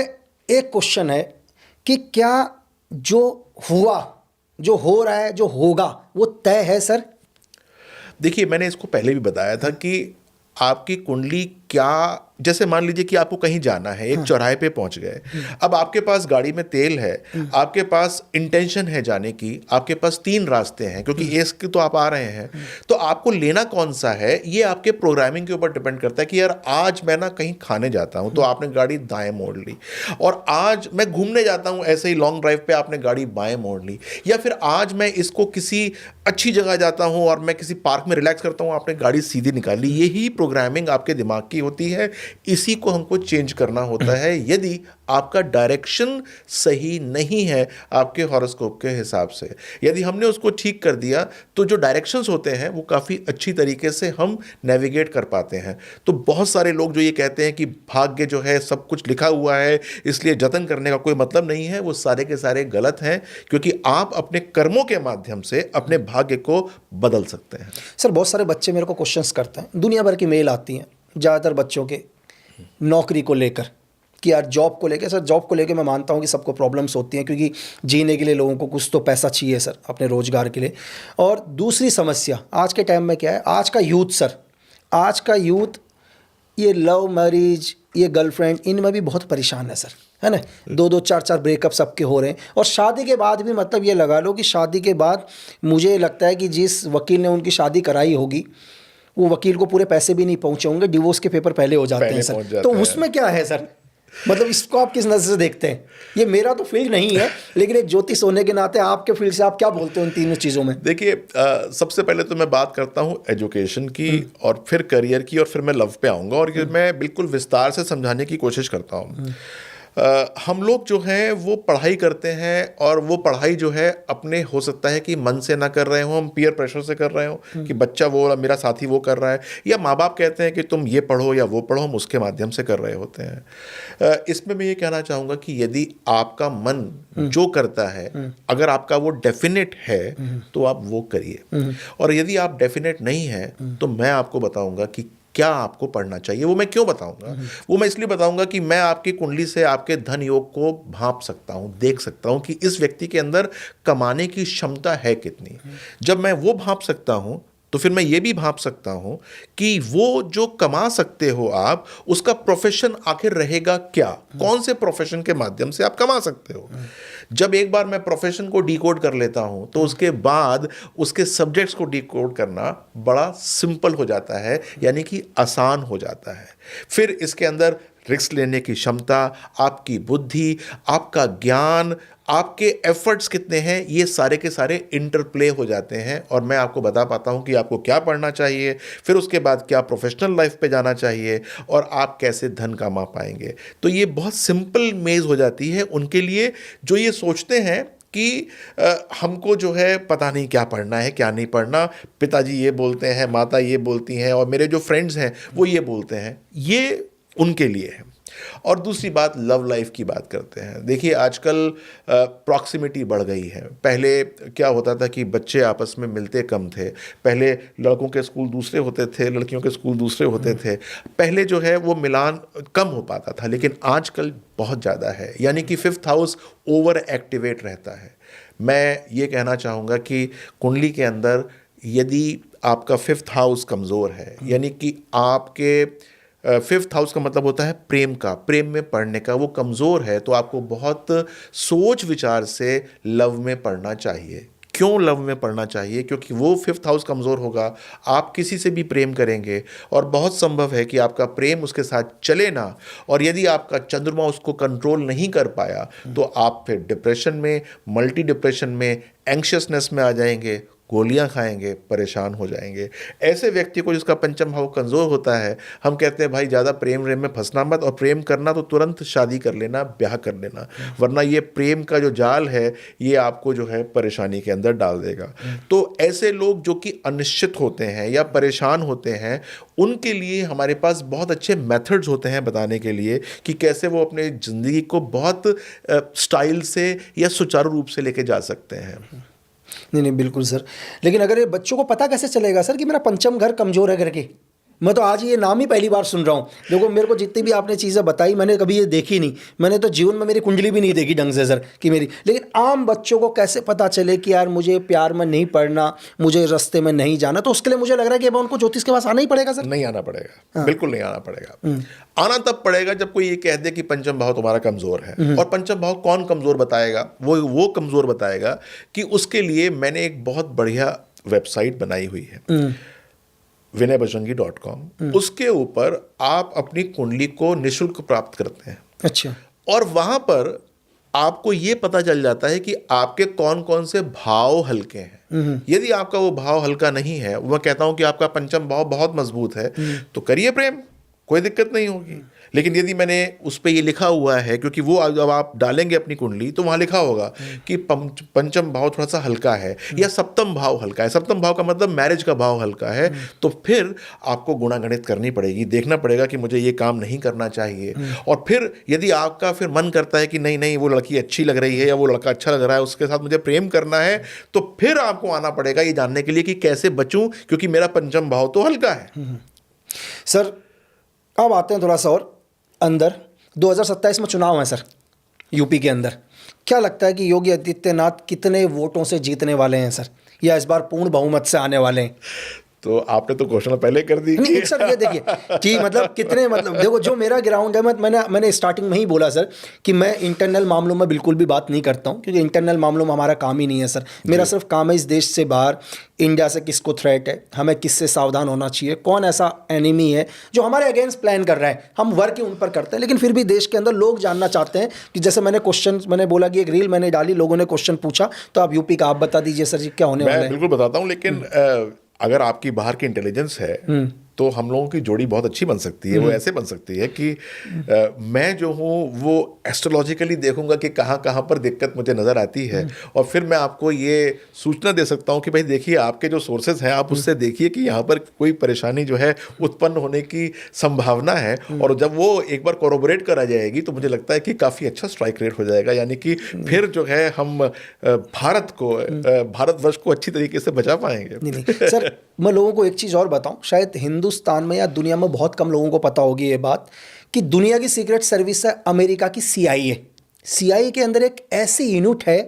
एक क्वेश्चन है कि क्या जो हुआ, जो हो रहा है, जो होगा, वो तय है सर? देखिए, मैंने इसको पहले भी बताया था कि आपकी कुंडली क्या, जैसे मान लीजिए कि आपको कहीं जाना है, एक चौराहे पे पहुंच गए, अब आपके पास गाड़ी में तेल है, आपके पास इंटेंशन है जाने की, आपके पास 3 रास्ते हैं, क्योंकि एक तो आप आ रहे हैं, तो आपको लेना कौन सा है ये आपके प्रोग्रामिंग के ऊपर डिपेंड करता है कि यार आज मैं ना कहीं खाने जाता हूं, तो आपने गाड़ी दाएं मोड़ ली, और आज मैं घूमने जाता हूं ऐसे ही लॉन्ग ड्राइव पे, आपने गाड़ी बाएं मोड़ ली, या फिर आज मैं इसको किसी अच्छी जगह जाता हूं और मैं किसी पार्क में रिलैक्स करता हूं, आपने गाड़ी सीधी निकाली। यही प्रोग्रामिंग आपके दिमाग की होती है, इसी को हमको चेंज करना होता है यदि आपका डायरेक्शन सही नहीं है आपके हॉरोस्कोप के हिसाब से। यदि हमने उसको ठीक कर दिया तो जो डायरेक्शंस होते हैं वो काफ़ी अच्छी तरीके से हम नेविगेट कर पाते हैं। तो बहुत सारे लोग जो ये कहते हैं कि भाग्य जो है सब कुछ लिखा हुआ है इसलिए जतन करने का कोई मतलब नहीं है, वो सारे के सारे गलत हैं, क्योंकि आप अपने कर्मों के माध्यम से अपने भाग्य को बदल सकते हैं। सर बहुत सारे बच्चे मेरे को क्वेश्चंस करते हैं, दुनिया भर की मेल आती हैं ज़्यादातर बच्चों के नौकरी को लेकर कि यार जॉब को लेकर। सर जॉब को लेकर मैं मानता हूँ कि सबको प्रॉब्लम्स होती हैं, क्योंकि जीने के लिए लोगों को कुछ तो पैसा चाहिए सर अपने रोज़गार के लिए। और दूसरी समस्या आज के टाइम में क्या है, आज का यूथ सर, आज का यूथ ये लव मैरिज, ये गर्लफ्रेंड, इनमें भी बहुत परेशान है सर, है ना। 2-2 4-4 ब्रेकअप सबके हो रहे हैं, और शादी के बाद भी मतलब ये लगा लो कि शादी के बाद मुझे लगता है कि जिस वकील ने उनकी शादी कराई होगी वो वकील को पूरे पैसे भी नहीं पहुंचे होंगे, डिवोर्स के पेपर पहले हो जाते हैं सर। तो उसमें क्या है सर, मतलब इसको आप किस नज़र से देखते हैं? ये मेरा तो फील्ड नहीं है, लेकिन एक ज्योतिष होने के नाते आपके फील्ड से आप क्या बोलते हो इन तीनों चीज़ों में? देखिए, सबसे पहले तो मैं बात करता हूँ एजुकेशन की, और फिर करियर की, और फिर मैं लव पे आऊँगा, और ये मैं बिल्कुल विस्तार से समझाने की कोशिश करता हूँ। हम लोग जो हैं वो पढ़ाई करते हैं, और वो पढ़ाई जो है अपने हो सकता है कि मन से ना कर रहे हो, हम पीयर प्रेशर से कर रहे हो कि बच्चा वो, मेरा साथी वो कर रहा है, या माँ बाप कहते हैं कि तुम ये पढ़ो या वो पढ़ो, हम उसके माध्यम से कर रहे होते हैं। इसमें मैं ये कहना चाहूँगा कि यदि आपका मन जो करता है, अगर आपका वो डेफिनेट है तो आप वो करिए, और यदि आप डेफिनेट नहीं है तो मैं आपको बताऊँगा कि क्या आपको पढ़ना चाहिए। वो मैं क्यों बताऊंगा, वो मैं इसलिए बताऊंगा कि मैं आपकी कुंडली से आपके धन योग को भांप सकता हूं, देख सकता हूं कि इस व्यक्ति के अंदर कमाने की क्षमता है कितनी। जब मैं वो भांप सकता हूं तो फिर मैं ये भी भांप सकता हूं कि वो जो कमा सकते हो आप, उसका प्रोफेशन आखिर रहेगा क्या, कौन से प्रोफेशन के माध्यम से आप कमा सकते हो। जब एक बार मैं प्रोफेशन को डिकोड कर लेता हूं तो उसके बाद उसके सब्जेक्ट्स को डिकोड करना बड़ा सिंपल हो जाता है, यानी कि आसान हो जाता है। फिर इसके अंदर रिस्क लेने की क्षमता, आपकी बुद्धि, आपका ज्ञान, आपके एफर्ट्स कितने हैं, ये सारे के सारे इंटरप्ले हो जाते हैं, और मैं आपको बता पाता हूं कि आपको क्या पढ़ना चाहिए, फिर उसके बाद क्या प्रोफेशनल लाइफ पे जाना चाहिए, और आप कैसे धन कमा पाएंगे। तो ये बहुत सिंपल मेज़ हो जाती है उनके लिए जो ये सोचते हैं कि हमको जो है पता नहीं क्या पढ़ना है क्या नहीं पढ़ना, पिताजी ये बोलते हैं, माता ये बोलती हैं, और मेरे जो फ्रेंड्स हैं वो ये बोलते हैं, ये उनके लिए है। और दूसरी बात, लव लाइफ की बात करते हैं। देखिए, आजकल प्रॉक्सिमिटी बढ़ गई है। पहले क्या होता था कि बच्चे आपस में मिलते कम थे, पहले लड़कों के स्कूल दूसरे होते थे, लड़कियों के स्कूल दूसरे होते थे, पहले जो है वो मिलान कम हो पाता था, लेकिन आजकल बहुत ज़्यादा है, यानी कि 5th हाउस ओवर एक्टिवेट रहता है। मैं ये कहना चाहूँगा कि कुंडली के अंदर यदि आपका 5th हाउस कमज़ोर है, यानी कि आपके 5th हाउस का मतलब होता है प्रेम का, प्रेम में पढ़ने का, वो कमज़ोर है, तो आपको बहुत सोच विचार से लव में पढ़ना चाहिए। क्यों लव में पढ़ना चाहिए? क्योंकि वो 5th हाउस कमज़ोर होगा, आप किसी से भी प्रेम करेंगे और बहुत संभव है कि आपका प्रेम उसके साथ चले ना, और यदि आपका चंद्रमा उसको कंट्रोल नहीं कर पाया तो आप फिर डिप्रेशन में, मल्टी डिप्रेशन में, एंग्शियसनेस में आ जाएंगे, गोलियां खाएंगे, परेशान हो जाएंगे। ऐसे व्यक्ति को जिसका पंचम भाव कमज़ोर होता है, हम कहते हैं भाई ज़्यादा प्रेम में फंसना मत, और प्रेम करना तो तुरंत शादी कर लेना, ब्याह कर लेना, वरना ये प्रेम का जो जाल है ये आपको जो है परेशानी के अंदर डाल देगा। तो ऐसे लोग जो कि अनिश्चित होते हैं या परेशान होते हैं, उनके लिए हमारे पास बहुत अच्छे मेथड्स होते हैं बताने के लिए कि कैसे वो अपने ज़िंदगी को बहुत स्टाइल से या सुचारू रूप से लेके जा सकते हैं। नहीं बिल्कुल सर, लेकिन अगर ये बच्चों को पता कैसे चलेगा सर कि मेरा पंचम घर कमज़ोर है करके? मैं तो आज ये नाम ही पहली बार सुन रहा हूँ। देखो मेरे को जितनी भी आपने चीज़ें बताई मैंने कभी ये देखी नहीं, मैंने तो जीवन में मेरी कुंडली भी नहीं देखी ढंग से सर कि मेरी। लेकिन आम बच्चों को कैसे पता चले कि यार मुझे प्यार में नहीं पड़ना, मुझे रास्ते में नहीं जाना, तो उसके लिए मुझे लग रहा है कि अब उनको ज्योतिष के पास आना ही पड़ेगा सर। नहीं आना पड़ेगा, बिल्कुल नहीं आना पड़ेगा। आना तब पड़ेगा जब कोई ये कह दे कि पंचम भाव तुम्हारा कमज़ोर है। और पंचम भाव कौन कमज़ोर बताएगा? वो कमज़ोर बताएगा कि उसके लिए मैंने एक बहुत बढ़िया वेबसाइट बनाई हुई है, vinaybajangi.com। उसके ऊपर आप अपनी कुंडली को निःशुल्क प्राप्त करते हैं। अच्छा। और वहां पर आपको ये पता चल जाता है कि आपके कौन कौन से भाव हल्के हैं। यदि आपका वो भाव हल्का नहीं है, मैं कहता हूं कि आपका पंचम भाव बहुत मजबूत है, तो करिए प्रेम, कोई दिक्कत नहीं होगी। लेकिन यदि मैंने उस पर ये लिखा हुआ है, क्योंकि वो जब आप डालेंगे अपनी कुंडली तो वहाँ लिखा होगा कि पंचम भाव थोड़ा सा हल्का है या सप्तम भाव हल्का है, सप्तम भाव का मतलब मैरिज का भाव हल्का है, तो फिर आपको गुणागणित करनी पड़ेगी, देखना पड़ेगा कि मुझे ये काम नहीं करना चाहिए। और फिर यदि आपका फिर मन करता है कि नहीं नहीं वो लड़की अच्छी लग रही है या वो लड़का अच्छा लग रहा है, उसके साथ मुझे प्रेम करना है, तो फिर आपको आना पड़ेगा ये जानने के लिए कि कैसे बचूं, क्योंकि मेरा पंचम भाव तो हल्का है। सर अब आते हैं थोड़ा सा और अंदर। 2027 में चुनाव है सर यूपी के अंदर, क्या लगता है कि योगी आदित्यनाथ कितने वोटों से जीतने वाले हैं सर, या इस बार पूर्ण बहुमत से आने वाले हैं? तो आपने तो घोषणा पहले कर दी। नहीं सर ये देखिए कि मतलब कितने, मतलब देखो जो मेरा ग्राउंड है, मैंने स्टार्टिंग में ही बोला सर कि मैं इंटरनल मामलों में बिल्कुल भी बात नहीं करता हूँ, क्योंकि इंटरनल मामलों में हमारा काम ही नहीं है सर। मेरा सिर्फ काम है इस देश से बाहर इंडिया से किसको थ्रेट है, हमें किससे सावधान होना चाहिए, कौन ऐसा एनिमी है जो हमारे अगेंस्ट प्लान कर रहा है, हम वर्क ही उन पर करते हैं। लेकिन फिर भी देश के अंदर लोग जानना चाहते हैं कि जैसे मैंने बोला कि एक रील मैंने डाली, लोगों ने क्वेश्चन पूछा, तो आप यूपी का आप बता दीजिए सर जी क्या होने वाला है। मैं बिल्कुल बताता हूँ, लेकिन अगर आपकी बाहर की इंटेलिजेंस है तो हम लोगों की जोड़ी बहुत अच्छी बन सकती है। वो ऐसे बन सकती है कि मैं जो हूँ वो एस्ट्रोलॉजिकली देखूंगा कि कहाँ कहाँ पर दिक्कत मुझे नज़र आती है, और फिर मैं आपको ये सूचना दे सकता हूँ कि भाई देखिए आपके जो सोर्सेज हैं आप उससे देखिए कि यहाँ पर कोई परेशानी जो है उत्पन्न होने की संभावना है। और जब वो एक बार कोरोबोरेट करा जाएगी तो मुझे लगता है कि काफ़ी अच्छा स्ट्राइक रेट हो जाएगा, यानी कि फिर जो है हम भारतवर्ष को अच्छी तरीके से बचा पाएंगे। नहीं सर, मैं लोगों को एक चीज़ और बताऊं, शायद हिंदुस्तान में या दुनिया में बहुत कम लोगों को पता होगी ये बात, कि दुनिया की सीक्रेट सर्विस है अमेरिका की CIA। CIA के अंदर एक ऐसी यूनिट है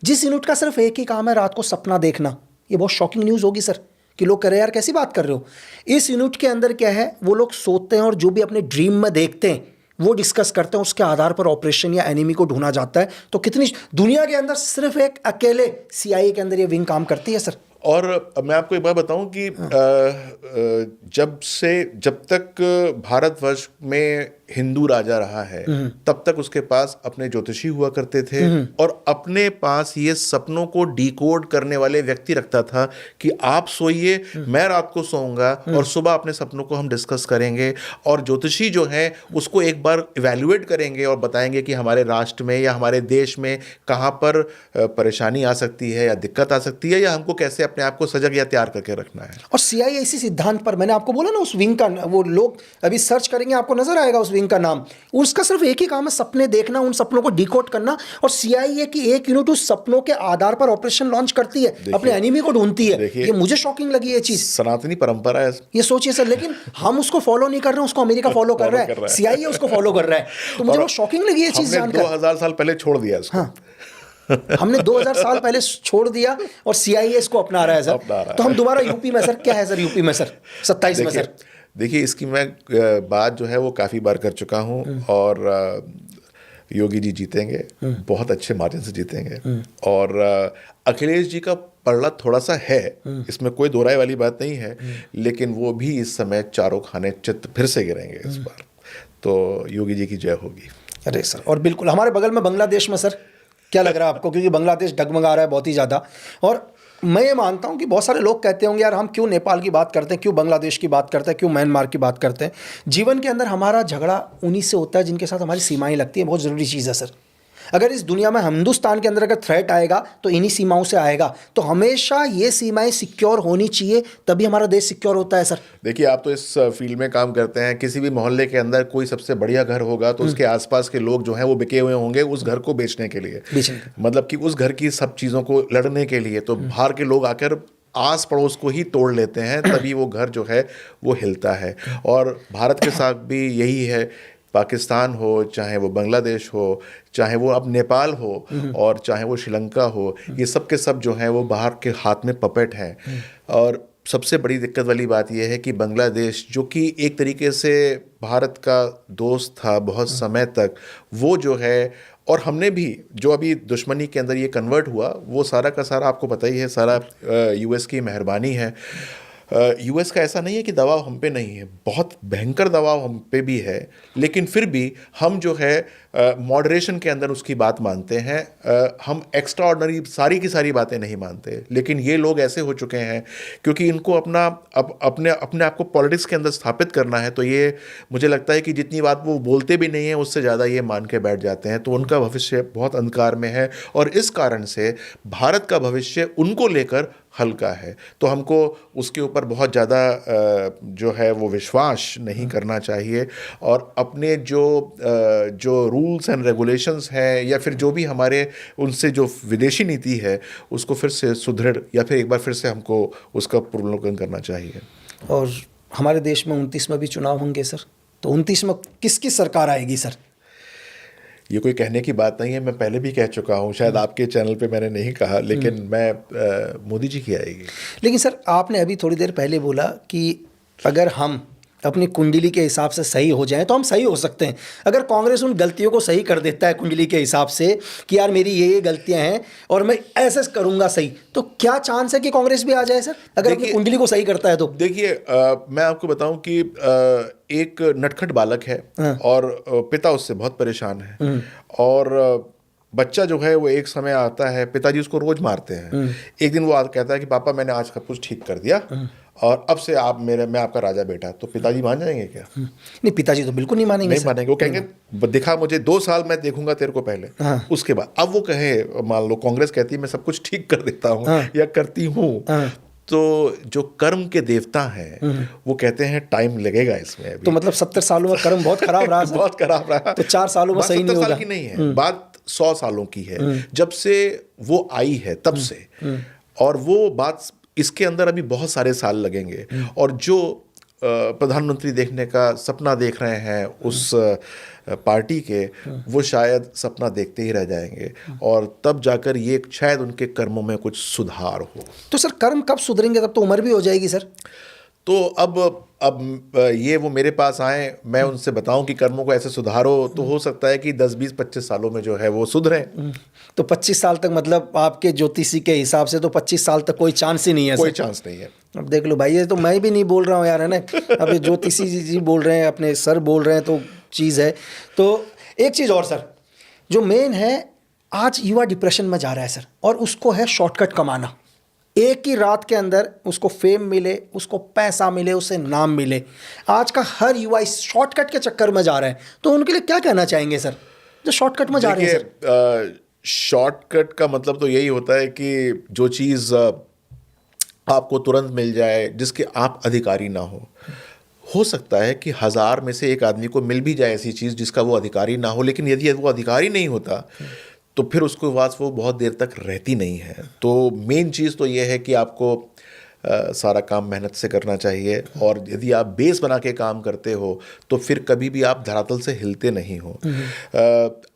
जिस यूनिट का सिर्फ एक ही काम है, रात को सपना देखना। ये बहुत शॉकिंग न्यूज़ होगी सर कि लोग कह रहे हैं यार कैसी बात कर रहे हो। इस यूनिट के अंदर क्या है, वो लोग सोते हैं और जो भी अपने ड्रीम में देखते हैं वो डिस्कस करते हैं, उसके आधार पर ऑपरेशन या एनिमी को ढूंढा जाता है। तो कितनी दुनिया के अंदर सिर्फ एक अकेले CIA के अंदर ये विंग काम करती है सर। और मैं आपको एक बात बताऊं कि जब तक भारतवर्ष में हिंदू राजा रहा है तब तक उसके पास अपने ज्योतिषी हुआ करते थे, और अपने पास ये सपनों को डिकोड करने वाले व्यक्ति रखता था कि आप सोइए, मैं रात को सोऊंगा और सुबह अपने सपनों को हम डिस्कस करेंगे, और ज्योतिषी जो है उसको एक बार इवैल्यूएट करेंगे और बताएंगे कि हमारे राष्ट्र में या हमारे देश में कहाँ पर परेशानी आ सकती है या दिक्कत आ सकती है, या हमको कैसे अपने आप को सजग या तैयार करके रखना है। और CIA इसी सिद्धांत पर, मैंने आपको बोला ना उस विंग का, वो लोग अभी सर्च करेंगे आपको नजर आएगा उस विंग का नाम, उसका सिर्फ एक ही काम है सपने देखना, उन सपनों को डिकोड करना। और CIA की एक यूनिट उस सपनों के आधार पर ऑपरेशन लॉन्च करती है, अपने एनिमी को ढूंढती है। ये मुझे शॉकिंग लगी ये चीज, सनातनी परंपरा है ये सोचिए सर। लेकिन हम उसको फॉलो नहीं कर रहे हैं, उसको अमेरिका फॉलो कर रहा है, CIA उसको फॉलो कर रहा है। तो मुझे वो शॉकिंग लगी ये चीज जानकर। 2000 साल पहले छोड़ दिया इसको। हमने 2000 साल पहले छोड़ दिया और सीआईए इसको अपना रहा है सर। अपना रहा है। तो हम दोबारा यूपी में सर, क्या है सर यूपी में सर 27 में सर? देखिए इसकी मैं बात जो है वो काफ़ी बार कर चुका हूँ, और योगी जी जीतेंगे, बहुत अच्छे मार्जिन से जीतेंगे। और अखिलेश जी का पलड़ा थोड़ा सा है, इसमें कोई दो राय वाली बात नहीं है, लेकिन वो भी इस समय चारों खाने चित फिर से गिरेंगे इस बार। तो योगी जी की जय होगी। अरे सर, और बिल्कुल हमारे बगल में बांग्लादेश में सर क्या लग रहा है आपको? क्योंकि बांग्लादेश डगमगा रहा है बहुत ही ज़्यादा, और मैं ये मानता हूँ कि बहुत सारे लोग कहते होंगे यार हम क्यों नेपाल की बात करते हैं, क्यों बांग्लादेश की बात करते हैं, क्यों म्यांमार की बात करते हैं। जीवन के अंदर हमारा झगड़ा उन्हीं से होता है जिनके साथ हमारी सीमाएं लगती हैं। बहुत ज़रूरी चीज़ है सर। अगर इस दुनिया में हिंदुस्तान के अंदर अगर थ्रेट आएगा तो इन्हीं सीमाओं से आएगा। तो हमेशा ये सीमाएं सिक्योर होनी चाहिए, तभी हमारा देश सिक्योर होता है सर। देखिए आप तो इस फील्ड में काम करते हैं, किसी भी मोहल्ले के अंदर कोई सबसे बढ़िया घर होगा तो उसके आसपास के लोग जो हैं वो बिके हुए होंगे उस घर को बेचने के लिए, मतलब कि उस घर की सब चीज़ों को लड़ने के लिए। तो बाहर के लोग आकर आस पड़ोस को ही तोड़ लेते हैं, तभी वो घर जो है वो हिलता है। और भारत के साथ भी यही है, पाकिस्तान हो, चाहे वो बांग्लादेश हो, चाहे वो अब नेपाल हो, और चाहे वो श्रीलंका हो, ये सब के सब जो हैं वो बाहर के हाथ में पपेट हैं। और सबसे बड़ी दिक्कत वाली बात यह है कि बांग्लादेश जो कि एक तरीके से भारत का दोस्त था बहुत समय तक, वो जो है, और हमने भी जो अभी दुश्मनी के अंदर ये कन्वर्ट हुआ, वो सारा का सारा आपको पता ही है, सारा यूएस की मेहरबानी है। यूएस का ऐसा नहीं है कि दबाव हम पे नहीं है, बहुत भयंकर दबाव हम पे भी है, लेकिन फिर भी हम जो है मॉडरेशन के अंदर उसकी बात मानते हैं। हम एक्स्ट्रा ऑर्डनरी सारी की सारी बातें नहीं मानते, लेकिन ये लोग ऐसे हो चुके हैं क्योंकि इनको अपने आप को पॉलिटिक्स के अंदर स्थापित करना है, तो ये मुझे लगता है कि जितनी बात वो बोलते भी नहीं हैं उससे ज़्यादा ये मान के बैठ जाते हैं। तो उनका भविष्य बहुत अंधकार में है, और इस कारण से भारत का भविष्य उनको लेकर हल्का है। तो हमको उसके ऊपर बहुत ज़्यादा जो है वो विश्वास नहीं करना चाहिए, और अपने जो रूल्स एंड रेगुलेशंस हैं, या फिर जो भी हमारे उनसे जो विदेशी नीति है, उसको फिर से सुदृढ़, या फिर एक बार फिर से हमको उसका पुनर्विलोकन करना चाहिए। और हमारे देश में 29 में भी चुनाव होंगे सर, तो 29 में किसकी सरकार आएगी सर? ये कोई कहने की बात नहीं है, मैं पहले भी कह चुका हूँ, शायद आपके चैनल पे मैंने नहीं कहा, लेकिन मोदी जी की आएगी। लेकिन सर आपने अभी थोड़ी देर पहले बोला कि अगर हम अपनी कुंडली के हिसाब से सही हो जाएं तो हम सही हो सकते हैं। अगर कांग्रेस उन गलतियों को सही कर देता है कुंडली के हिसाब से कि यार मेरी ये गलतियां हैं और मैं ऐसे करूंगा सही, तो क्या चांस है कि कांग्रेस भी आ जाए सर, अगर अपनी कुंडली को सही करता है तो? देखिए मैं आपको बताऊं कि एक नटखट बालक है, और पिता उससे बहुत परेशान है, और बच्चा जो है वो एक समय आता है, पिताजी उसको रोज मारते हैं। एक दिन वो कहता है कि पापा मैंने आज सब कुछ ठीक कर दिया और अब से मैं आपका राजा बेटा। तो पिताजी मान जाएंगे क्या? नहीं, पिताजी तो बिल्कुल नहीं मानेंगे। नहीं मानेंगे, वो कहेंगे दिखा मुझे 2 साल मैं देखूंगा तेरे को पहले, उसके बाद। अब वो कहे, मान लो कांग्रेस कहती है मैं सब कुछ ठीक कर देता हूँ या करती हूँ, तो जो कर्म के देवता हैं वो कहते हैं टाइम लगेगा इसमें अभी। तो मतलब 70 सालों में कर्म बहुत खराब रहा बहुत खराब रहा। तो 4 सालों में सही नहीं होगा। 70 साल की नहीं है बात, 100 सालों की है, जब से वो आई है तब से। और वो बात, इसके अंदर अभी बहुत सारे साल लगेंगे, और जो प्रधानमंत्री देखने का सपना देख रहे हैं उस पार्टी के, वो शायद सपना देखते ही रह जाएंगे, और तब जाकर ये शायद उनके कर्मों में कुछ सुधार हो। तो सर कर्म कब सुधरेंगे? तब तो उम्र भी हो जाएगी सर। तो अब ये वो मेरे पास आए, मैं उनसे बताऊं कि कर्मों को ऐसे सुधारो, तो हो सकता है कि 10, 20, 25 सालों में जो है वो सुधरें। तो 25 साल तक, मतलब आपके ज्योतिषी के हिसाब से तो 25 साल तक कोई चांस ही नहीं है? कोई चांस नहीं है। अब देख लो भाई, ये तो मैं भी नहीं बोल रहा हूँ यार, है ना। अब ये ज्योतिषी जी बोल रहे हैं, अपने सर बोल रहे हैं, तो चीज़ है। तो एक चीज़ और सर, जो मेन है, आज युवा डिप्रेशन में जा रहा है सर, और उसको है शॉर्टकट कमाना। एक ही रात के अंदर उसको फेम मिले, उसको पैसा मिले, उसे नाम मिले। आज का हर युवा इस शॉर्टकट के चक्कर में जा रहा है। तो उनके लिए क्या कहना चाहेंगे सर, जो शॉर्टकट में जा रहे हैं सर? शॉर्टकट का मतलब तो यही होता है कि जो चीज़ आपको तुरंत मिल जाए, जिसके आप अधिकारी ना हो सकता है कि 1000 में से एक आदमी को मिल भी जाए ऐसी चीज़ जिसका वो अधिकारी ना हो, लेकिन यदि वो अधिकारी नहीं होता तो फिर उसके पास वो बहुत देर तक रहती नहीं है। तो मेन चीज़ तो ये है कि आपको सारा काम मेहनत से करना चाहिए, और यदि आप बेस बना के काम करते हो तो फिर कभी भी आप धरातल से हिलते नहीं हो।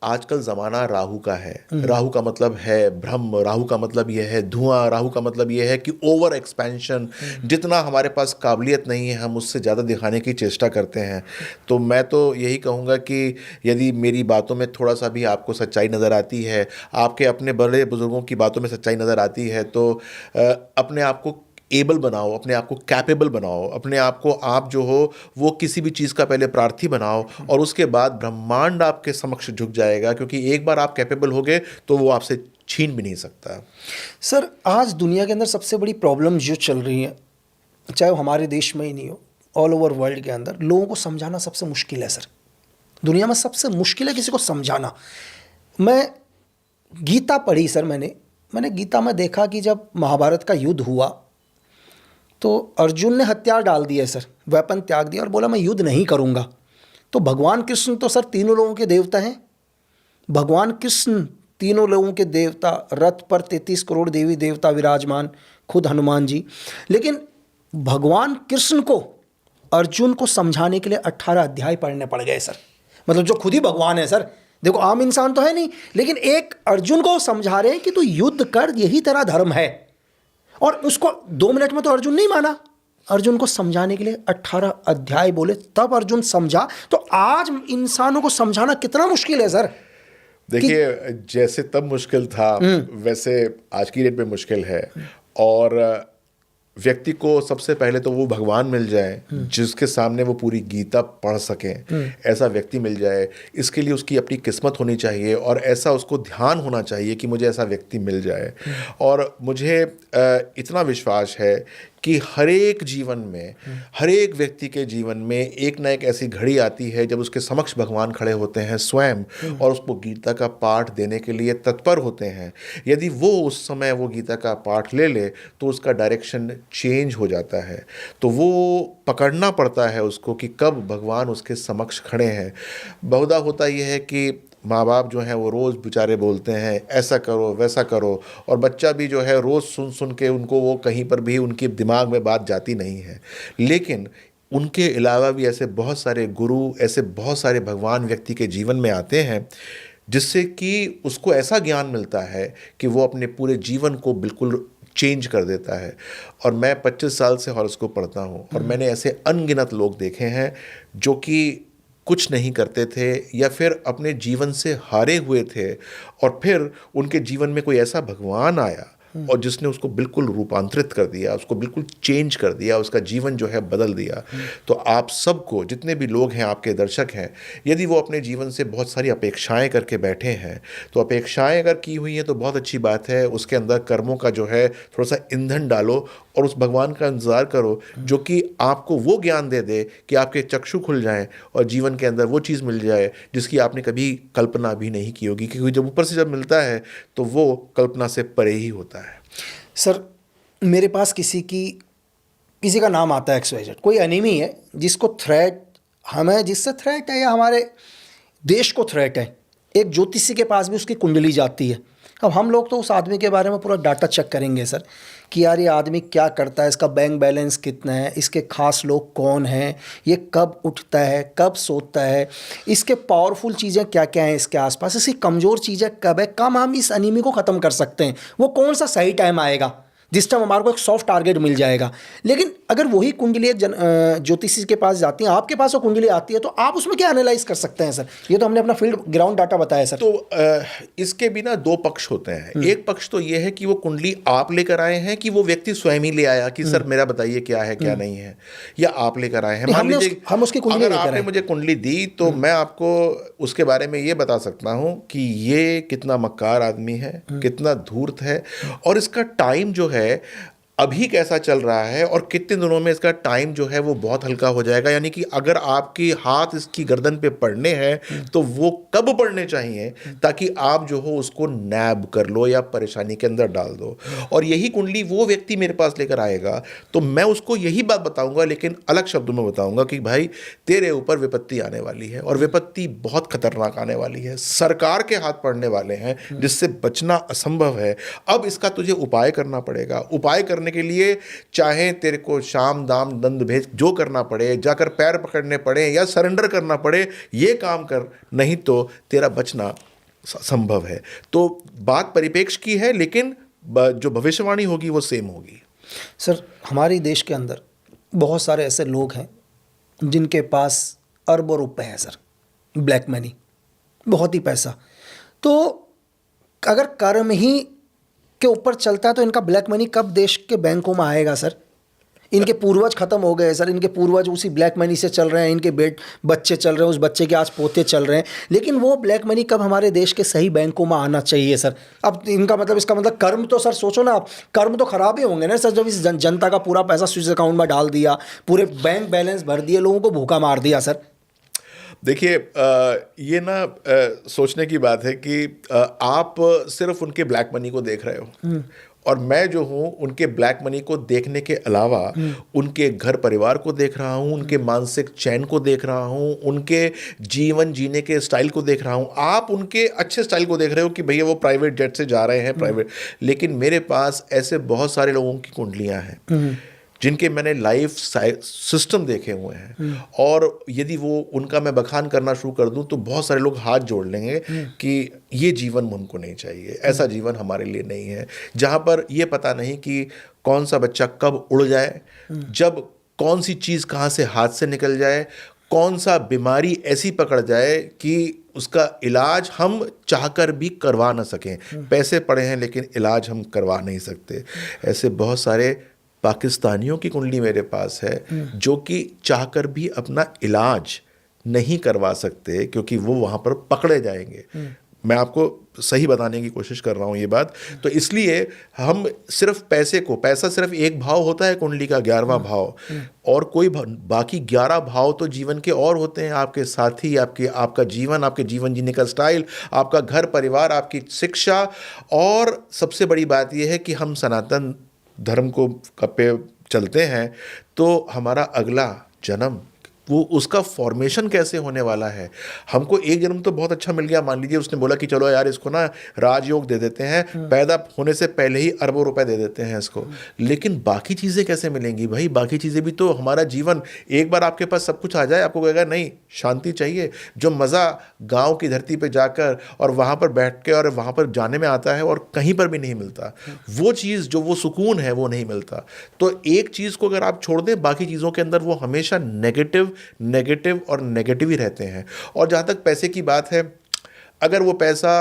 आजकल ज़माना राहु का है। राहु का मतलब है भ्रम, राहु का मतलब यह है धुआं, राहु का मतलब यह है कि ओवर एक्सपेंशन। जितना हमारे पास काबिलियत नहीं है हम उससे ज़्यादा दिखाने की चेष्टा करते हैं। तो मैं तो यही कहूँगा कि यदि मेरी बातों में थोड़ा सा भी आपको सच्चाई नज़र आती है, आपके अपने बड़े बुजुर्गों की बातों में सच्चाई नज़र आती है, तो अपने आप को एबल बनाओ, अपने आप को कैपेबल बनाओ, अपने आप को, आप जो हो वो किसी भी चीज़ का पहले प्रार्थी बनाओ, और उसके बाद ब्रह्मांड आपके समक्ष झुक जाएगा, क्योंकि एक बार आप कैपेबल हो गए तो वो आपसे छीन भी नहीं सकता। सर, आज दुनिया के अंदर सबसे बड़ी प्रॉब्लम जो चल रही है, चाहे वो हमारे देश में ही नहीं हो, ऑल ओवर वर्ल्ड के अंदर लोगों को समझाना सबसे मुश्किल है सर। दुनिया में सबसे मुश्किल है किसी को समझाना। मैं गीता पढ़ी सर, मैंने गीता में देखा कि जब महाभारत का युद्ध हुआ तो अर्जुन ने हथियार डाल दिए सर, वेपन त्याग दिया और बोला मैं युद्ध नहीं करूँगा। तो भगवान कृष्ण तो सर तीनों लोगों के देवता हैं। भगवान कृष्ण तीनों लोगों के देवता, रथ पर 33 करोड़ देवी देवता विराजमान, खुद हनुमान जी। लेकिन भगवान कृष्ण को अर्जुन को समझाने के लिए 18 अध्याय पढ़ने पड़ गए सर। मतलब जो खुद ही भगवान है सर, देखो आम इंसान तो है नहीं, लेकिन एक अर्जुन को समझा रहे हैं कि तू युद्ध कर, यही तेरा धर्म है। और उसको 2 मिनट में तो अर्जुन नहीं माना। अर्जुन को समझाने के लिए 18 अध्याय बोले, तब अर्जुन समझा। तो आज इंसानों को समझाना कितना मुश्किल है सर। देखिए, जैसे तब मुश्किल था वैसे आज की डेट में मुश्किल है। और व्यक्ति को सबसे पहले तो वो भगवान मिल जाए जिसके सामने वो पूरी गीता पढ़ सके, ऐसा व्यक्ति मिल जाए। इसके लिए उसकी अपनी किस्मत होनी चाहिए और ऐसा उसको ध्यान होना चाहिए कि मुझे ऐसा व्यक्ति मिल जाए। और मुझे इतना विश्वास है कि हर एक जीवन में, हर एक व्यक्ति के जीवन में एक ना एक ऐसी घड़ी आती है जब उसके समक्ष भगवान खड़े होते हैं स्वयं, और उसको गीता का पाठ देने के लिए तत्पर होते हैं। यदि वो उस समय वो गीता का पाठ ले ले तो उसका डायरेक्शन चेंज हो जाता है। तो वो पकड़ना पड़ता है उसको कि कब भगवान उसके समक्ष खड़े हैं। बहुधा होता यह है कि माँ बाप जो हैं वो रोज़ बेचारे बोलते हैं ऐसा करो वैसा करो, और बच्चा भी जो है रोज़ सुन सुन के उनको वो कहीं पर भी उनके दिमाग में बात जाती नहीं है। लेकिन उनके अलावा भी ऐसे बहुत सारे गुरु, ऐसे बहुत सारे भगवान व्यक्ति के जीवन में आते हैं जिससे कि उसको ऐसा ज्ञान मिलता है कि वो अपने पूरे जीवन को बिल्कुल चेंज कर देता है। और मैं 25 साल से हॉरोस्कोप पढ़ता हूँ और मैंने ऐसे अनगिनत लोग देखे हैं जो कि कुछ नहीं करते थे या फिर अपने जीवन से हारे हुए थे, और फिर उनके जीवन में कोई ऐसा भगवान आया और जिसने उसको बिल्कुल रूपांतरित कर दिया, उसको बिल्कुल चेंज कर दिया, उसका जीवन जो है बदल दिया। तो आप सबको, जितने भी लोग हैं आपके दर्शक हैं, यदि वो अपने जीवन से बहुत सारी अपेक्षाएं करके बैठे हैं, तो अपेक्षाएं अगर की हुई हैं तो बहुत अच्छी बात है। उसके अंदर कर्मों का जो है थोड़ा सा ईंधन डालो और उस भगवान का इंतज़ार करो जो कि आपको वो ज्ञान दे दे कि आपके चक्षु खुल जाएं और जीवन के अंदर वो चीज़ मिल जाए जिसकी आपने कभी कल्पना भी नहीं की होगी। क्योंकि जब ऊपर से जब मिलता है तो वो कल्पना से परे ही होता है। सर, मेरे पास किसी का नाम आता है XYZ, कोई एनिमी है जिसको थ्रेट, हमें जिससे थ्रेट है या हमारे देश को थ्रेट है। एक ज्योतिषी के पास भी उसकी कुंडली जाती है। अब हम लोग तो उस आदमी के बारे में पूरा डाटा चेक करेंगे सर कि यार ये आदमी क्या करता है, इसका बैंक बैलेंस कितना है, इसके खास लोग कौन हैं, ये कब उठता है, कब सोता है, इसके पावरफुल चीज़ें क्या क्या हैं इसके आसपास, इसकी कमज़ोर चीज़ें कब है, कब हम इस एनीमी को ख़त्म कर सकते हैं, वो कौन सा सही टाइम आएगा जिस टाइम हमारे को एक सॉफ्ट टारगेट मिल जाएगा। लेकिन अगर वही कुंडली एक ज्योतिषी के पास जाती है, आपके पास वो कुंडली आती है, तो आप उसमें क्या एनालाइज कर सकते हैं सर? ये तो हमने अपना फील्ड ग्राउंड डाटा बताया सर। तो इसके भी ना 2 पक्ष होते हैं। एक पक्ष तो ये है कि वो कुंडली आप लेकर आए हैं कि वो व्यक्ति स्वयं ही ले आया कि सर मेरा बताइए क्या है क्या नहीं है, या आप लेकर आए हैं। मान लीजिए हम उसकी कुंडली अगर आपने मुझे कुंडली दी तो मैं आपको उसके बारे में ये बता सकता हूँ कि ये कितना मक्कार आदमी है, कितना धूर्त है, और इसका टाइम जो है अभी कैसा चल रहा है और कितने दिनों में इसका टाइम जो है वो बहुत हल्का हो जाएगा। यानी कि अगर आपके हाथ इसकी गर्दन पे पड़ने हैं तो वो कब पड़ने चाहिए ताकि आप जो हो उसको नैब कर लो या परेशानी के अंदर डाल दो। और यही कुंडली वो व्यक्ति मेरे पास लेकर आएगा तो मैं उसको यही बात बताऊंगा, लेकिन अलग शब्दों में बताऊंगा कि भाई तेरे ऊपर विपत्ति आने वाली है, और विपत्ति बहुत खतरनाक आने वाली है, सरकार के हाथ पड़ने वाले हैं जिससे बचना असंभव है। अब इसका तुझे उपाय करना पड़ेगा। उपाय करने करने के लिए चाहे तेरे को शाम दाम दंड भेद जो करना पड़े, जाकर पैर पकड़ने पड़े या सरेंडर करना पड़े, ये काम कर, नहीं तो तेरा बचना संभव है। तो बात परिपेक्ष की है, लेकिन जो भविष्यवाणी होगी वो सेम होगी। सर, हमारे देश के अंदर बहुत सारे ऐसे लोग हैं जिनके पास अरबों रुपए हैं सर, ब्लैक मनी, बहुत ही पैसा। तो अगर कर्म ही के ऊपर चलता है तो इनका ब्लैक मनी कब देश के बैंकों में आएगा सर? इनके पूर्वज खत्म हो गए सर, इनके पूर्वज उसी ब्लैक मनी से चल रहे हैं, इनके बच्चे चल रहे हैं, उस बच्चे के आज पोते चल रहे हैं, लेकिन वो ब्लैक मनी कब हमारे देश के सही बैंकों में आना चाहिए सर? अब इनका मतलब, इसका मतलब कर्म तो सर सोचो ना आप, कर्म तो खराब ही होंगे ना सर, जब इस जनता का पूरा पैसा स्विस अकाउंट में डाल दिया, पूरे बैंक बैलेंस भर दिए, लोगों को भूखा मार दिया सर। देखिए, ये ना सोचने की बात है कि आप सिर्फ उनके ब्लैक मनी को देख रहे हो, और मैं जो हूँ उनके ब्लैक मनी को देखने के अलावा उनके घर परिवार को देख रहा हूँ, उनके मानसिक चैन को देख रहा हूँ, उनके जीवन जीने के स्टाइल को देख रहा हूँ। आप उनके अच्छे स्टाइल को देख रहे हो कि भैया वो प्राइवेट जेट से जा रहे हैं, प्राइवेट, लेकिन मेरे पास ऐसे बहुत सारे लोगों की कुंडलियाँ हैं जिनके मैंने लाइफ सिस्टम देखे हुए हैं, और यदि वो उनका मैं बखान करना शुरू कर दूं तो बहुत सारे लोग हाथ जोड़ लेंगे कि ये जीवन हमको नहीं चाहिए, ऐसा जीवन हमारे लिए नहीं है, जहाँ पर ये पता नहीं कि कौन सा बच्चा कब उड़ जाए, जब कौन सी चीज़ कहाँ से हाथ से निकल जाए, कौन सा बीमारी ऐसी पकड़ जाए कि उसका इलाज हम चाहकर भी करवा ना सकें। पैसे पड़े हैं लेकिन इलाज हम करवा नहीं सकते। ऐसे बहुत सारे पाकिस्तानियों की कुंडली मेरे पास है जो कि चाहकर भी अपना इलाज नहीं करवा सकते क्योंकि वो वहाँ पर पकड़े जाएंगे। मैं आपको सही बताने की कोशिश कर रहा हूँ ये बात। तो इसलिए हम सिर्फ पैसे को, पैसा सिर्फ एक भाव होता है कुंडली का, 11वां भाव, और कोई बाकी 11 भाव तो जीवन के और होते हैं, आपके साथी, आपका जीवन, आपके जीवन जीने का स्टाइल, आपका घर परिवार, आपकी शिक्षा, और सबसे बड़ी बात यह है कि हम सनातन धर्म को पे चलते हैं तो हमारा अगला जन्म, वो उसका फॉर्मेशन कैसे होने वाला है। हमको एक जन्म तो बहुत अच्छा मिल गया, मान लीजिए उसने बोला कि चलो यार इसको ना राजयोग दे देते हैं, पैदा होने से पहले ही अरबों रुपए दे देते हैं इसको, लेकिन बाकी चीज़ें कैसे मिलेंगी भाई? बाकी चीज़ें भी तो, हमारा जीवन, एक बार आपके पास सब कुछ आ जाए आपको कहेगा नहीं, शांति चाहिए। जो मज़ा गाँव की धरती पर जाकर और वहाँ पर बैठ के और वहाँ पर जाने में आता है और कहीं पर भी नहीं मिलता, वो चीज़ जो वो सुकून है वो नहीं मिलता। तो एक चीज़ को अगर आप छोड़ दें, बाकी चीज़ों के अंदर वो हमेशा नेगेटिव और नेगेटिव ही रहते हैं। और जहाँ तक पैसे की बात है, अगर वो पैसा,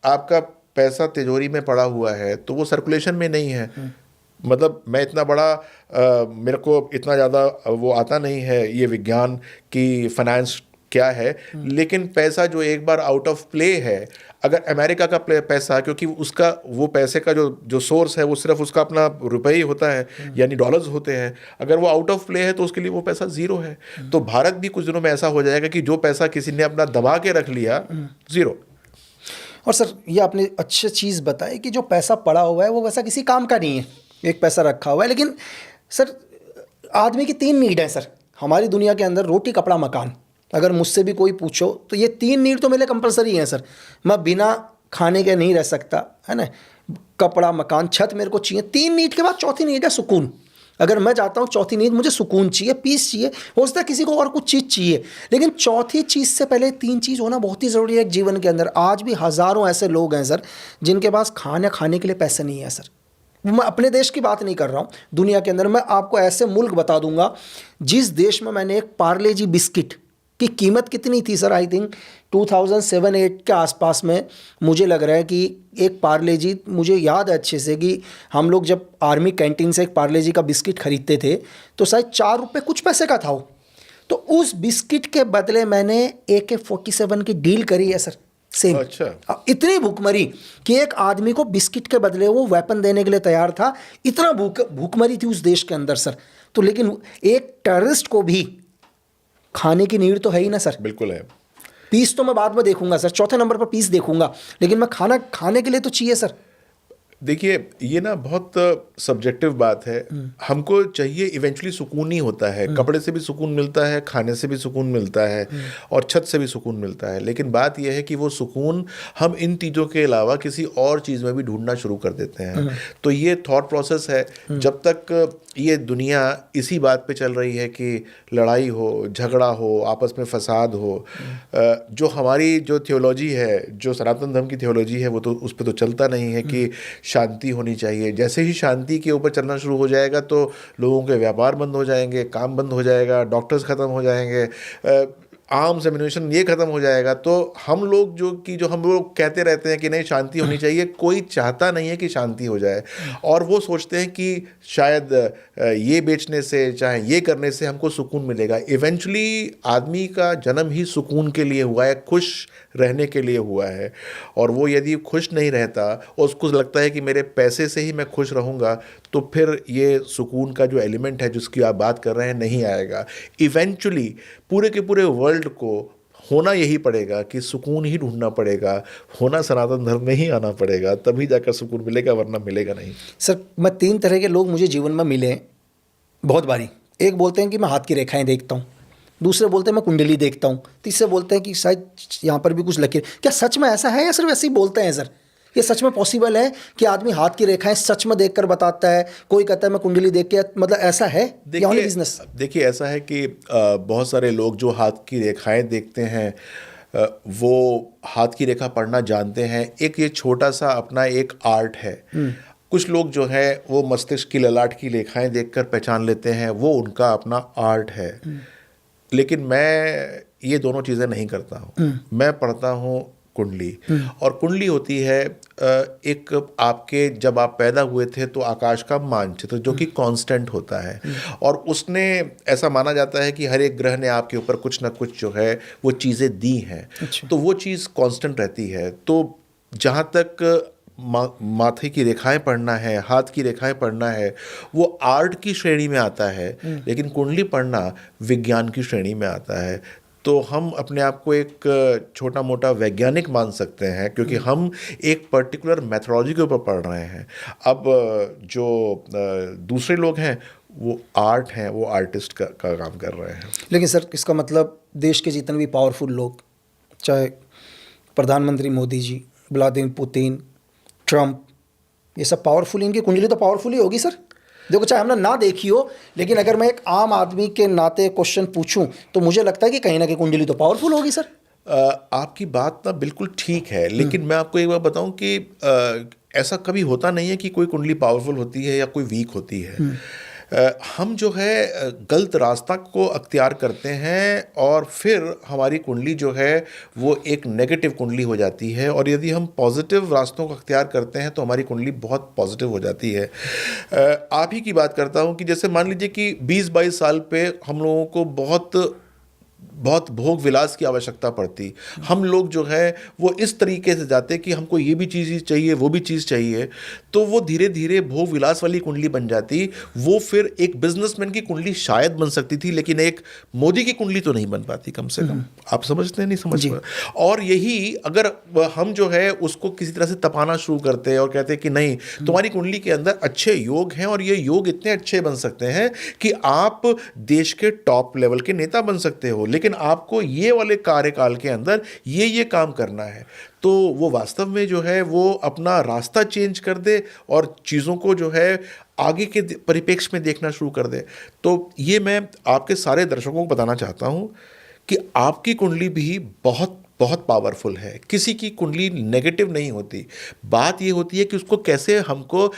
आपका पैसा तिजोरी में पड़ा हुआ है तो वो सर्कुलेशन में नहीं है। मतलब मैं इतना बड़ा मेरे को इतना ज़्यादा वो आता नहीं है ये विज्ञान की फाइनेंस क्या है, लेकिन पैसा जो एक बार आउट ऑफ प्ले है, अगर अमेरिका का पैसा, क्योंकि उसका वो पैसे का जो सोर्स है वो सिर्फ उसका अपना रुपये ही होता है, यानी डॉलर्स होते हैं, अगर वो आउट ऑफ प्ले है तो उसके लिए वो पैसा ज़ीरो है। तो भारत भी कुछ दिनों में ऐसा हो जाएगा कि जो पैसा किसी ने अपना दबा के रख लिया, ज़ीरो। और सर, ये आपने अच्छी चीज़ बताई कि जो पैसा पड़ा हुआ है वो वैसा किसी काम का नहीं है, एक पैसा रखा हुआ है। लेकिन सर, आदमी की 3 नीड है सर हमारी दुनिया के अंदर, रोटी, कपड़ा, मकान। अगर मुझसे भी कोई पूछो तो ये 3 नीड तो मेरे कंपलसरी हैं सर। मैं बिना खाने के नहीं रह सकता, है ना। कपड़ा, मकान, छत मेरे को चाहिए। 3 नीड के बाद चौथी नीड है सुकून। अगर मैं जाता हूँ, चौथी नीड मुझे सुकून चाहिए, पीस चाहिए। हो सकता है किसी को और कुछ चीज़ चाहिए, लेकिन चौथी चीज़ से पहले 3 चीज़ होना बहुत ही ज़रूरी है एक जीवन के अंदर। आज भी हज़ारों ऐसे लोग हैं सर जिनके पास खाने के लिए पैसे नहीं है सर। मैं अपने देश की बात नहीं कर रहा हूँ, दुनिया के अंदर। मैं आपको ऐसे मुल्क बता दूंगा जिस देश में मैंने एक पार्ले जी बिस्किट की कीमत कितनी थी सर, आई थिंक 2007-8 के आसपास में, मुझे लग रहा है कि एक पार्ले जी, मुझे याद है अच्छे से कि हम लोग जब आर्मी कैंटीन से एक पार्ले जी का बिस्किट खरीदते थे तो शायद 4 रुपये कुछ पैसे का था वो। तो उस बिस्किट के बदले मैंने AK-47 की डील करी है सर, सेम। अच्छा। इतनी भूखमरी कि एक आदमी को बिस्किट के बदले वो वेपन देने के लिए तैयार था, इतना भूखमरी थी उस देश के अंदर सर। तो लेकिन एक टेररिस्ट को भी खाने की नीड तो है ही ना सर। बिल्कुल है। पीस तो मैं बाद में देखूंगा सर, चौथे नंबर पर पीस देखूंगा, लेकिन मैं खाने के लिए तो चाहिए सर। देखिए, ये ना बहुत सब्जेक्टिव बात है। हमको चाहिए इवेंचुअली सुकून ही होता है। कपड़े से भी सुकून मिलता है, खाने से भी सुकून मिलता है, और छत से भी सुकून मिलता है। लेकिन बात यह है कि वो सुकून हम इन चीज़ों के अलावा किसी और चीज़ में भी ढूंढना शुरू कर देते हैं। तो ये थॉट प्रोसेस है। जब तक ये दुनिया इसी बात पे चल रही है कि लड़ाई हो, झगड़ा हो, आपस में फसाद हो, जो हमारी जो थियोलॉजी है, जो सनातन धर्म की थियोलॉजी है, वो तो उस पर तो चलता नहीं है कि शांति होनी चाहिए। जैसे ही शांति के ऊपर चलना शुरू हो जाएगा तो लोगों के व्यापार बंद हो जाएंगे, काम बंद हो जाएगा, डॉक्टर्स ख़त्म हो जाएंगे, आर्म्स एम्यूनेशन ये ख़त्म हो जाएगा। तो हम लोग जो हम लोग कहते रहते हैं कि नहीं शांति होनी चाहिए, कोई चाहता नहीं है कि शांति हो जाए, और वो सोचते हैं कि शायद ये बेचने से, चाहे ये करने से हमको सुकून मिलेगा। इवेंचुअली आदमी का जन्म ही सुकून के लिए हुआ है, खुश रहने के लिए हुआ है। और वो यदि खुश नहीं रहता और उसको लगता है कि मेरे पैसे से ही मैं खुश रहूँगा, तो फिर ये सुकून का जो एलिमेंट है जिसकी आप बात कर रहे हैं नहीं आएगा। इवेंचुअली पूरे के पूरे वर्ल्ड को होना यही पड़ेगा कि सुकून ही ढूंढना पड़ेगा, होना सनातन धर्म में ही आना पड़ेगा, तभी जाकर सुकून मिलेगा, वरना मिलेगा नहीं। सर, मैं 3 तरह के लोग मुझे जीवन में मिले बहुत बारी। एक बोलते हैं कि मैं हाथ की रेखाएं देखता हूँ, दूसरे बोलते हैं मैं कुंडली देखता हूँ, तीसरे बोलते हैं कि शायद यहाँ पर भी कुछ लकीर। क्या सच में ऐसा है या सिर्फ ऐसे ही बोलते हैं सर? ये सच में पॉसिबल है कि आदमी हाथ की रेखाएं सच में देखकर बताता है? कोई कहता है मैं कुंडली देख के, मतलब ऐसा है या ओनली बिजनेस? देखिए, ऐसा है कि बहुत सारे लोग जो हाथ की रेखाएं देखते हैं, वो हाथ की रेखा पढ़ना जानते हैं। एक ये छोटा सा अपना एक आर्ट है। कुछ लोग जो है वो मस्तिष्क की ललाट की रेखाएं देखकर पहचान लेते हैं, वो उनका अपना आर्ट है। लेकिन मैं ये दोनों चीज़ें नहीं करता हूँ। मैं पढ़ता हूँ कुंडली, और कुंडली होती है एक आपके, जब आप पैदा हुए थे तो आकाश का मानचित्र जो कि कांस्टेंट होता है, और उसने ऐसा माना जाता है कि हर एक ग्रह ने आपके ऊपर कुछ ना कुछ जो है वो चीज़ें दी हैं। अच्छा। तो वो चीज़ कांस्टेंट रहती है। तो जहाँ तक माथे की रेखाएं पढ़ना है, हाथ की रेखाएं पढ़ना है, वो आर्ट की श्रेणी में आता है, लेकिन कुंडली पढ़ना विज्ञान की श्रेणी में आता है। तो हम अपने आप को एक छोटा मोटा वैज्ञानिक मान सकते हैं, क्योंकि हम एक पर्टिकुलर मैथोलॉजी के ऊपर पढ़ रहे हैं। अब जो दूसरे लोग हैं वो आर्ट हैं, वो आर्टिस्ट का काम कर रहे हैं। लेकिन सर, इसका मतलब देश के जितने भी पावरफुल लोग, चाहे प्रधानमंत्री Modi ji, Vladimir Putin, Trump, ये सब पावरफुल, इनकी कुंडली तो पावरफुल ही होगी सर। देखो, चाहे हमने ना देखी हो, लेकिन अगर मैं एक आम आदमी के नाते क्वेश्चन पूछूं तो मुझे लगता है कि कहीं ना कहीं कुंडली तो पावरफुल होगी सर। आपकी बात ना बिल्कुल ठीक है, लेकिन मैं आपको एक बात बताऊं कि ऐसा कभी होता नहीं है कि कोई कुंडली पावरफुल होती है या कोई वीक होती है। हम जो है गलत रास्ता को अख्तियार करते हैं, और फिर हमारी कुंडली जो है वो एक नेगेटिव कुंडली हो जाती है। और यदि हम पॉजिटिव रास्तों को अख्तियार करते हैं तो हमारी कुंडली बहुत पॉजिटिव हो जाती है। आप ही की बात करता हूँ कि जैसे मान लीजिए कि 20-22 साल पे हम लोगों को बहुत भोग विलास की आवश्यकता पड़ती। हम लोग जो है वो इस तरीके से जाते कि हमको ये भी चीज़ चाहिए, वो भी चीज़ चाहिए, तो वो धीरे धीरे भोग विलास वाली कुंडली बन जाती। वो फिर एक बिजनेसमैन की कुंडली शायद बन सकती थी, लेकिन एक मोदी की कुंडली तो नहीं बन पाती, कम से कम। आप समझते हैं, नहीं समझ पा? और यही अगर हम जो है उसको किसी तरह से तपाना शुरू करते हैं और कहते हैं कि नहीं, तुम्हारी कुंडली के अंदर अच्छे योग हैं, और ये योग इतने अच्छे बन सकते हैं कि आप देश के टॉप लेवल के नेता बन सकते हो, लेकिन आपको ये वाले कार्यकाल के अंदर ये काम करना है, तो वो वास्तव में जो है वो अपना रास्ता चेंज कर दे और चीज़ों को जो है आगे के परिप्रेक्ष्य में देखना शुरू कर दे। तो ये मैं आपके सारे दर्शकों को बताना चाहता हूँ कि आपकी कुंडली भी बहुत बहुत पावरफुल है। किसी की कुंडली नेगेटिव नहीं होती। बात ये होती है कि उसको कैसे हमको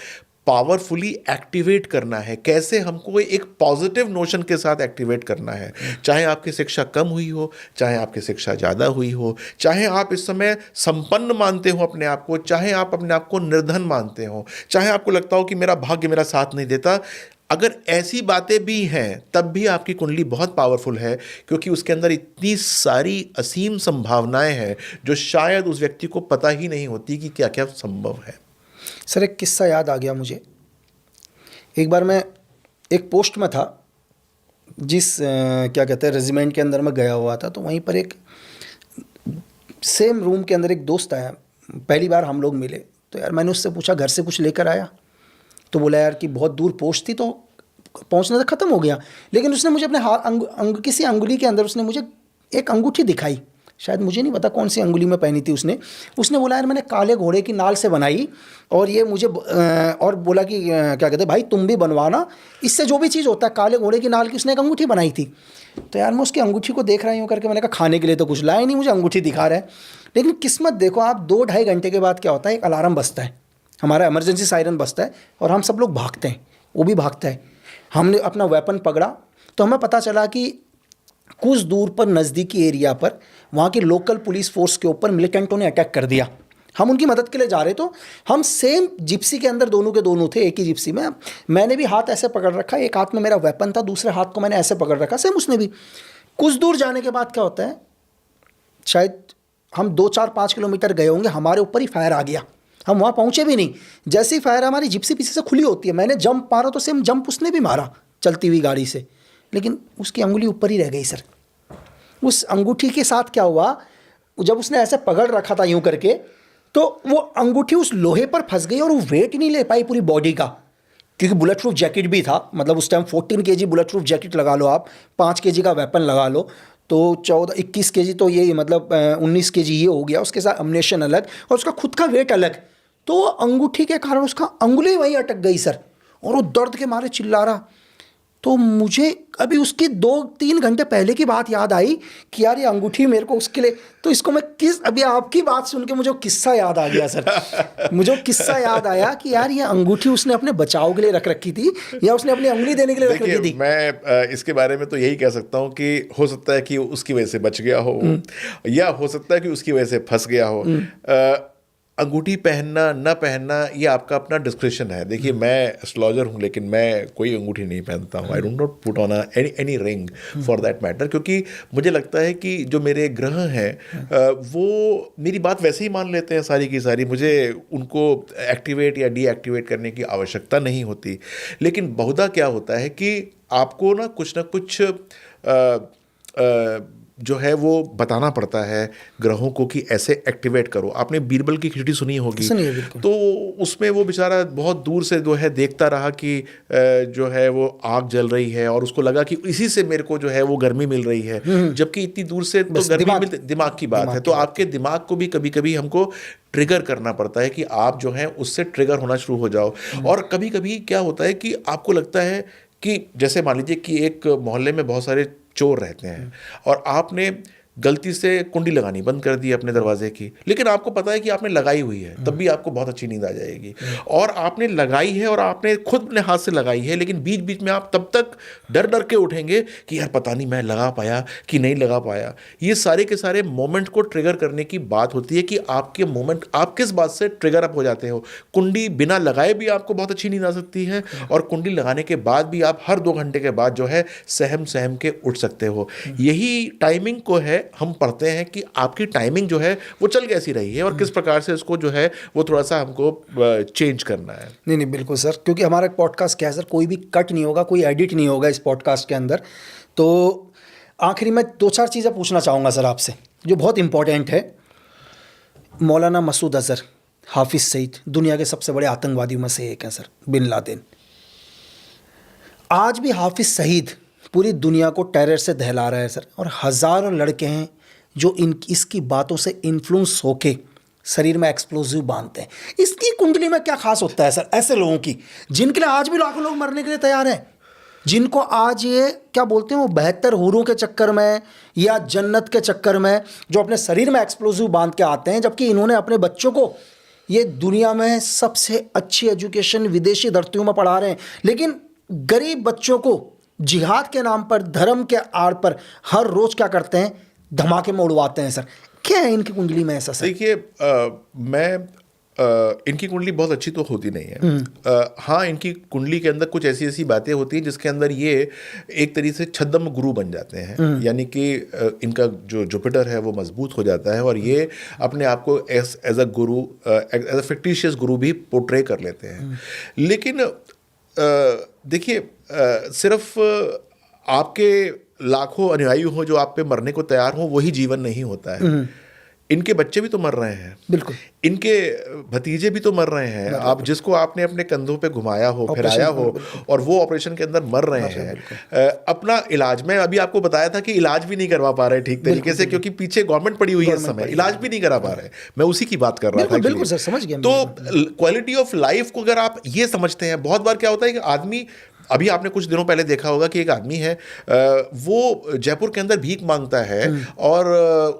पावरफुली एक्टिवेट करना है, कैसे हमको एक पॉजिटिव नोशन के साथ एक्टिवेट करना है। चाहे आपकी शिक्षा कम हुई हो, चाहे आपकी शिक्षा ज़्यादा हुई हो, चाहे आप इस समय संपन्न मानते हो अपने आप को, चाहे आप अपने आप को निर्धन मानते हो, चाहे आपको लगता हो कि मेरा भाग्य मेरा साथ नहीं देता, अगर ऐसी बातें भी हैं तब भी आपकी कुंडली बहुत पावरफुल है, क्योंकि उसके अंदर इतनी सारी असीम संभावनाएं हैं जो शायद उस व्यक्ति को पता ही नहीं होती कि क्या क्या संभव है। सर, एक किस्सा याद आ गया मुझे। एक बार मैं एक पोस्ट में था, क्या कहते हैं, रेजिमेंट के अंदर मैं गया हुआ था, तो वहीं पर एक सेम रूम के अंदर एक दोस्त आया। पहली बार हम लोग मिले तो यार मैंने उससे पूछा घर से कुछ लेकर आया? तो बोला यार कि बहुत दूर पोस्ट थी तो पहुंचने तक ख़त्म हो गया। लेकिन उसने मुझे अपने हाथ किसी अंगुली के अंदर उसने मुझे एक अंगूठी दिखाई, शायद मुझे नहीं पता कौन सी अंगुली में पहनी थी उसने बोला यार मैंने काले घोड़े की नाल से बनाई और ये मुझे और बोला कि क्या कहते हैं भाई तुम भी बनवाना, इससे जो भी चीज़ होता है काले घोड़े की नाल की उसने एक अंगूठी बनाई थी। तो यार मैं उसकी अंगूठी को देख रहा हूँ करके मैंने कहा खाने के लिए तो कुछ लाया नहीं, मुझे अंगूठी दिखा रहा है। लेकिन किस्मत देखो आप 2-2.5 घंटे के बाद क्या होता है, एक अलार्म बजता है, हमारा इमरजेंसी सायरन बजता है और हम सब लोग भागते हैं, वो भी भागता है। हमने अपना वेपन पकड़ा तो हमें पता चला कि कुछ दूर पर नज़दीकी एरिया पर वहाँ की लोकल पुलिस फोर्स के ऊपर मिलिटेंटों ने अटैक कर दिया। हम उनकी मदद के लिए जा रहे तो हम सेम जिप्सी के अंदर दोनों के दोनों थे, एक ही जिप्सी में। मैंने भी हाथ ऐसे पकड़ रखा, एक हाथ में मेरा वेपन था, दूसरे हाथ को मैंने ऐसे पकड़ रखा, सेम उसने भी। कुछ दूर जाने के बाद क्या होता है, शायद हम 2-4-5 किलोमीटर गए होंगे, हमारे ऊपर ही फायर आ गया। हम वहाँ पहुँचे भी नहीं, जैसे ही फायर हमारी जिप्सी पीछे से खुली होती है, मैंने जंप मारा तो सेम जंप उसने भी मारा चलती हुई गाड़ी से, लेकिन उसकी अंगुली ऊपर ही रह गई सर। उस अंगूठी के साथ क्या हुआ, जब उसने ऐसे पकड़ रखा था यूं करके, तो वो अंगूठी उस लोहे पर फंस गई और वो वेट ही नहीं ले पाई पूरी बॉडी का, क्योंकि बुलेट प्रूफ जैकेट भी था। मतलब उस time 14 kg bullet proof jacket लगा लो आप, 5 kg का वेपन लगा लो तो 21 kg तो ये मतलब 19 kg ये हो गया, उसके साथ अम्युनिशन अलग और उसका खुद का वेट अलग। तो अंगूठी के कारण उसका अंगुली वहीं अटक गई सर, और वो दर्द के मारे चिल्ला रहा। तो मुझे अभी उसकी 2-3 घंटे पहले की बात याद आई कि यार ये अंगूठी मेरे को उसके लिए, तो इसको मैं अभी आपकी बात सुन के मुझे किस्सा याद आ गया सर। मुझे किस्सा याद आया कि यार ये अंगूठी उसने अपने बचाव के लिए रख रखी थी या उसने अपनी अंगुली देने के लिए रख रखी थी। मैं इसके बारे में तो यही कह सकता हूँ कि हो सकता है कि उसकी वजह से बच गया हो या हो सकता है कि उसकी वजह से फंस गया हो। अंगूठी पहनना ना पहनना ये आपका अपना डिस्क्रिप्शन है। देखिए मैं एस्ट्रोलॉजर हूँ लेकिन मैं कोई अंगूठी नहीं पहनता हूँ। I don't not put on any ring for that matter, क्योंकि मुझे लगता है कि जो मेरे ग्रह हैं वो मेरी बात वैसे ही मान लेते हैं सारी की सारी। मुझे उनको एक्टिवेट या डीएक्टिवेट करने की आवश्यकता नहीं होती। लेकिन बहुधा क्या होता है कि आपको ना कुछ जो है वो बताना पड़ता है ग्रहों को कि ऐसे एक्टिवेट करो। आपने बीरबल की खिचड़ी सुनी होगी, तो उसमें वो बेचारा बहुत दूर से जो है देखता रहा कि जो है वो आग जल रही है और उसको लगा कि इसी से मेरे को जो है वो गर्मी मिल रही है, जबकि इतनी दूर से तो गर्मी मिलती, दिमाग की बात है। तो आपके दिमाग को भी कभी कभी हमको ट्रिगर करना पड़ता है कि आप जो है उससे ट्रिगर होना शुरू हो जाओ। और कभी कभी क्या होता है कि आपको लगता है कि जैसे मान लीजिए कि एक मोहल्ले में बहुत सारे चोर रहते हैं और आपने गलती से कुंडी लगानी बंद कर दी अपने दरवाजे की, लेकिन आपको पता है कि आपने लगाई हुई है, तब भी आपको बहुत अच्छी नींद आ जाएगी। और आपने लगाई है और आपने खुद अपने हाथ से लगाई है, लेकिन बीच बीच में आप तब तक डर डर के उठेंगे कि यार पता नहीं मैं लगा पाया कि नहीं लगा पाया। ये सारे के सारे मोमेंट को ट्रिगर करने की बात होती है कि आपके मोमेंट आप किस बात से ट्रिगर अप हो जाते हो। कुंडी बिना लगाए भी आपको बहुत अच्छी नींद आ सकती है और कुंडी लगाने के बाद भी आप हर 2 घंटे के बाद जो है सहम के उठ सकते हो। यही टाइमिंग को है हम पढ़ते हैं कि आपकी टाइमिंग जो है वो चल कैसी रही है और किस प्रकार से उसको जो है वो थोड़ा सा हमको चेंज करना है। नहीं बिल्कुल सर, क्योंकि हमारा पॉडकास्ट क्या है सर, कोई भी कट नहीं होगा, कोई एडिट नहीं होगा इस पॉडकास्ट के अंदर। तो आखिरी में 2-4 चीज़ें पूछना चाहूँगा सर आपसे जो बहुत इंपॉर्टेंट है। मौलाना मसूद अजहर, हाफिज़ सईद दुनिया के सबसे बड़े आतंकवादियों में से एक हैं सर, बिन लादेन। आज भी हाफिज़ सईद पूरी दुनिया को टेरर से दहला रहा है सर, और हज़ारों लड़के हैं जो इसकी बातों से इन्फ्लुएंस होके शरीर में एक्सप्लोजिव बांधते हैं। इसकी कुंडली में क्या खास होता है सर ऐसे लोगों की, जिनके लिए आज भी लाखों लोग मरने के लिए तैयार हैं, जिनको आज ये क्या बोलते हैं वो 72 हूरों के चक्कर में या जन्नत के चक्कर में जो अपने शरीर में एक्सप्लोजिव बांध के आते हैं, जबकि इन्होंने अपने बच्चों को ये दुनिया में सबसे अच्छी एजुकेशन विदेशी धरतियों में पढ़ा रहे हैं, लेकिन गरीब बच्चों को जिहाद के नाम पर, धर्म के आड़ पर हर रोज क्या करते हैं, धमाके में उड़वाते हैं सर। क्या है इनकी कुंडली में ऐसा सर? देखिए इनकी कुंडली बहुत अच्छी तो होती नहीं है। हाँ, इनकी कुंडली के अंदर कुछ ऐसी ऐसी बातें होती हैं जिसके अंदर ये एक तरीके से छद्म गुरु बन जाते हैं, यानी कि इनका जो जुपिटर है वो मजबूत हो जाता है और ये अपने आप को as a Guru, as a fictitious गुरु भी पोर्ट्रे कर लेते हैं। लेकिन देखिए सिर्फ आपके लाखों अनुयायी हो जो आप पे मरने को तैयार हो वही जीवन नहीं होता है। इनके बच्चे भी तो मर रहे हैं, बिल्कुल। इनके भतीजे भी तो मर रहे हैं। आप जिसको आपने अपने कंधों पे घुमाया हो, फिराया हो, और वो ऑपरेशन के अंदर मर रहे हैं। अपना इलाज, मैं अभी आपको बताया था कि इलाज भी नहीं करवा पा रहे ठीक तरीके से, क्योंकि पीछे गवर्नमेंट पड़ी हुई है इस समय, इलाज भी नहीं करा पा रहे। मैं उसी की बात कर रहा था। बिल्कुल सर, समझ गया। तो क्वालिटी ऑफ लाइफ को अगर आप ये समझते हैं, बहुत बार क्या होता है कि आदमी, अभी आपने कुछ दिनों पहले देखा होगा कि एक आदमी है, वो जयपुर के अंदर भीख मांगता है, और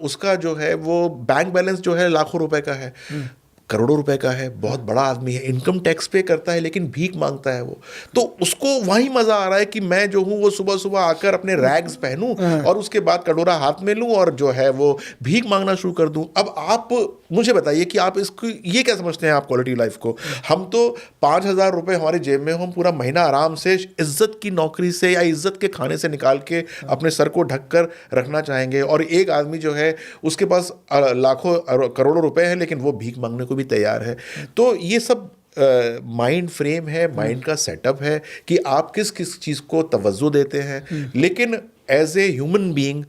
उसका जो है वो बैंक बैलेंस जो है लाखों रुपए का है, करोड़ों रुपए का है, बहुत बड़ा आदमी है, इनकम टैक्स पे करता है, लेकिन भीख मांगता है वो। तो उसको वही मजा आ रहा है कि मैं जो हूं वो सुबह सुबह आकर अपने रैग्स पहनूं और उसके बाद कटोरा हाथ में लूं और जो है वो भीख मांगना शुरू कर दूं। अब आप मुझे बताइए कि आप इसको ये क्या समझते हैं आप क्वालिटी लाइफ को? हम तो 5,000 रुपए हमारे जेब में हो, हम पूरा महीना आराम से इज्जत की नौकरी से या इज्जत के खाने से निकाल के अपने सर को ढक कर रखना चाहेंगे, और एक आदमी जो है उसके पास लाखों करोड़ों रुपए हैं, लेकिन वो भीख मांगने को भी तैयार है। तो ये सब माइंड फ्रेम है, माइंड का सेटअप है कि आप किस किस चीज़ को तवज्जो देते हैं। लेकिन एज ए ह्यूमन बीइंग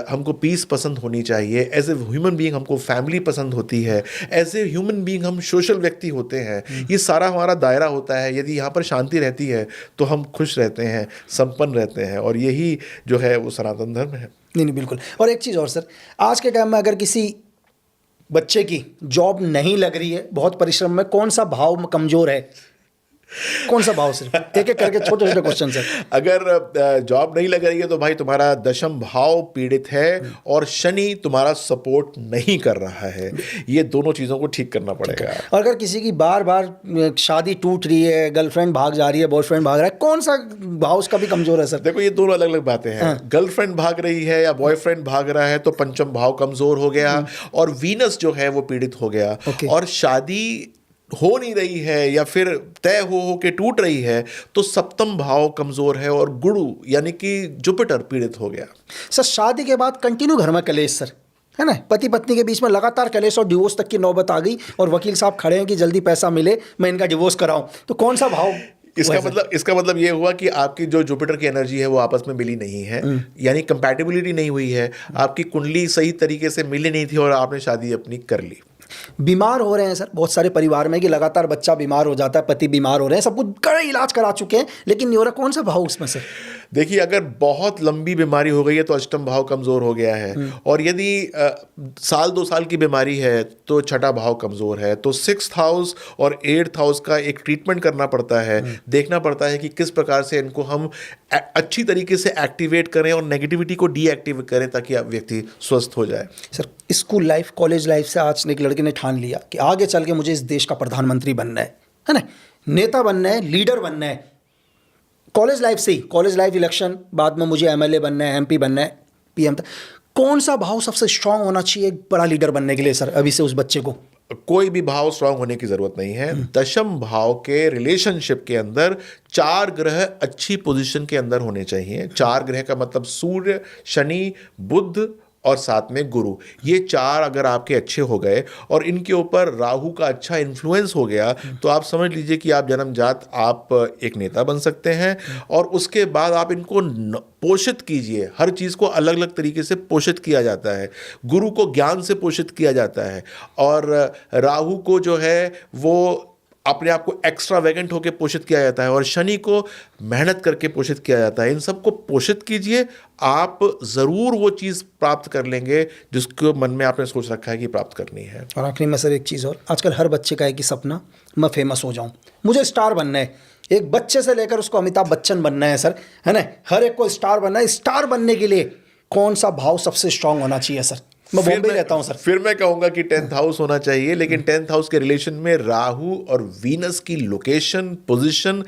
हमको पीस पसंद होनी चाहिए, एज ए ह्यूमन बीइंग हमको फैमिली पसंद होती है, एज ए ह्यूमन बीइंग हम सोशल व्यक्ति होते हैं। ये सारा हमारा दायरा होता है। यदि यहाँ पर शांति रहती है तो हम खुश रहते हैं, संपन्न रहते हैं, और यही जो है वो सनातन धर्म है। नहीं, बिल्कुल। और एक चीज़ और सर, आज के टाइम में अगर किसी बच्चे की जॉब नहीं लग रही है, बहुत परिश्रम में, कौन सा भाव कमजोर है? कौन सा भाव? सिर्फ एक एक करके छोटे छोटे क्वेश्चन सर। अगर जॉब नहीं लग रही है तो भाई तुम्हारा दशम भाव पीड़ित है, और शनि तुम्हारा सपोर्ट नहीं कर रहा है। ये दोनों चीज़ों को ठीक करना पड़ेगा। और अगर किसी की बार बार शादी टूट रही है, गर्लफ्रेंड भाग जा रही है, बॉयफ्रेंड भाग रहा है, कौन सा भाव उसका भी कमजोर है सर? देखो, ये दोनों अलग अलग बातें हैं। गर्लफ्रेंड भाग रही है या बॉयफ्रेंड भाग रहा है तो पंचम भाव कमजोर हो गया, और वीनस जो है वो पीड़ित हो गया। और शादी हो नहीं रही है या फिर तय हो के टूट रही है तो सप्तम भाव कमजोर है, और गुरु यानी कि जुपिटर पीड़ित हो गया। सर, शादी के बाद कंटिन्यू घर में कलेश सर, है ना? पति पत्नी के बीच में लगातार कलेश और डिवोर्स तक की नौबत आ गई, और वकील साहब खड़े हैं कि जल्दी पैसा मिले, मैं इनका डिवोर्स कराऊं। तो कौन सा भाव? इसका मतलब ये हुआ कि आपकी जो जुपिटर की एनर्जी है वो आपस में मिली नहीं है, यानी कंपैटिबिलिटी नहीं हुई है, आपकी कुंडली सही तरीके से मिली नहीं थी, और आपने शादी अपनी कर ली। बीमार हो रहे हैं सर बहुत सारे परिवार में, कि लगातार बच्चा बीमार हो जाता है, पति बीमार हो रहे हैं, सब कुछ कई इलाज करा चुके हैं, लेकिन नहीं हो रहा। कौन सा भाव उसमें से? देखिए, अगर बहुत लंबी बीमारी हो गई है तो अष्टम भाव कमजोर हो गया है, और यदि साल 2 साल की बीमारी है तो छठा भाव कमजोर है। तो 6th हाउस और 8th हाउस का एक ट्रीटमेंट करना पड़ता है, देखना पड़ता है कि किस प्रकार से इनको हम अच्छी तरीके से एक्टिवेट करें और नेगेटिविटी को डीएक्टिवेट करें, ताकि व्यक्ति स्वस्थ हो जाए। Sir, school life, college life से आज एक लड़के ने ठान लिया कि आगे चल के मुझे इस देश का प्रधानमंत्री बनना है ना, नेता बनना है, लीडर बनना है। कॉलेज लाइफ से ही, कॉलेज लाइफ, इलेक्शन, बाद में मुझे एमएलए बनना है, एमपी बनना है, पीएम। कौन सा भाव सबसे स्ट्रांग होना चाहिए एक बड़ा लीडर बनने के लिए सर, अभी से उस बच्चे को? कोई भी भाव स्ट्रांग होने की जरूरत नहीं है। दशम भाव के रिलेशनशिप के अंदर 4 ग्रह अच्छी पोजीशन के अंदर होने चाहिए। 4 ग्रह का मतलब सूर्य, शनि, बुध और साथ में गुरु। ये 4 अगर आपके अच्छे हो गए और इनके ऊपर राहु का अच्छा इन्फ्लुएंस हो गया, तो आप समझ लीजिए कि आप जन्मजात आप एक नेता बन सकते हैं। और उसके बाद आप इनको पोषित कीजिए। हर चीज़ को अलग अलग तरीके से पोषित किया जाता है। गुरु को ज्ञान से पोषित किया जाता है, और राहु को जो है वो अपने आप को एक्स्ट्रा वैगेंट होकर पोषित किया जाता है, और शनि को मेहनत करके पोषित किया जाता है। इन सबको पोषित कीजिए, आप ज़रूर वो चीज़ प्राप्त कर लेंगे जिसको मन में आपने सोच रखा है कि प्राप्त करनी है। और आखिरी में सर एक चीज़ और, आजकल हर बच्चे का एक ही सपना, मैं फेमस हो जाऊं, मुझे स्टार बनना है। एक बच्चे से लेकर उसको अमिताभ बच्चन बनना है सर, है ना? हर एक को स्टार बनना है। स्टार बनने के लिए कौन सा भाव सबसे स्ट्रांग होना चाहिए सर? मैं बॉम्बे रहता हूं सर। फिर मैं कहूंगा कि 10th हाउस होना चाहिए, लेकिन 10th हाउस के रिलेशन में राहु और वीनस की लोकेशन, पोजीशन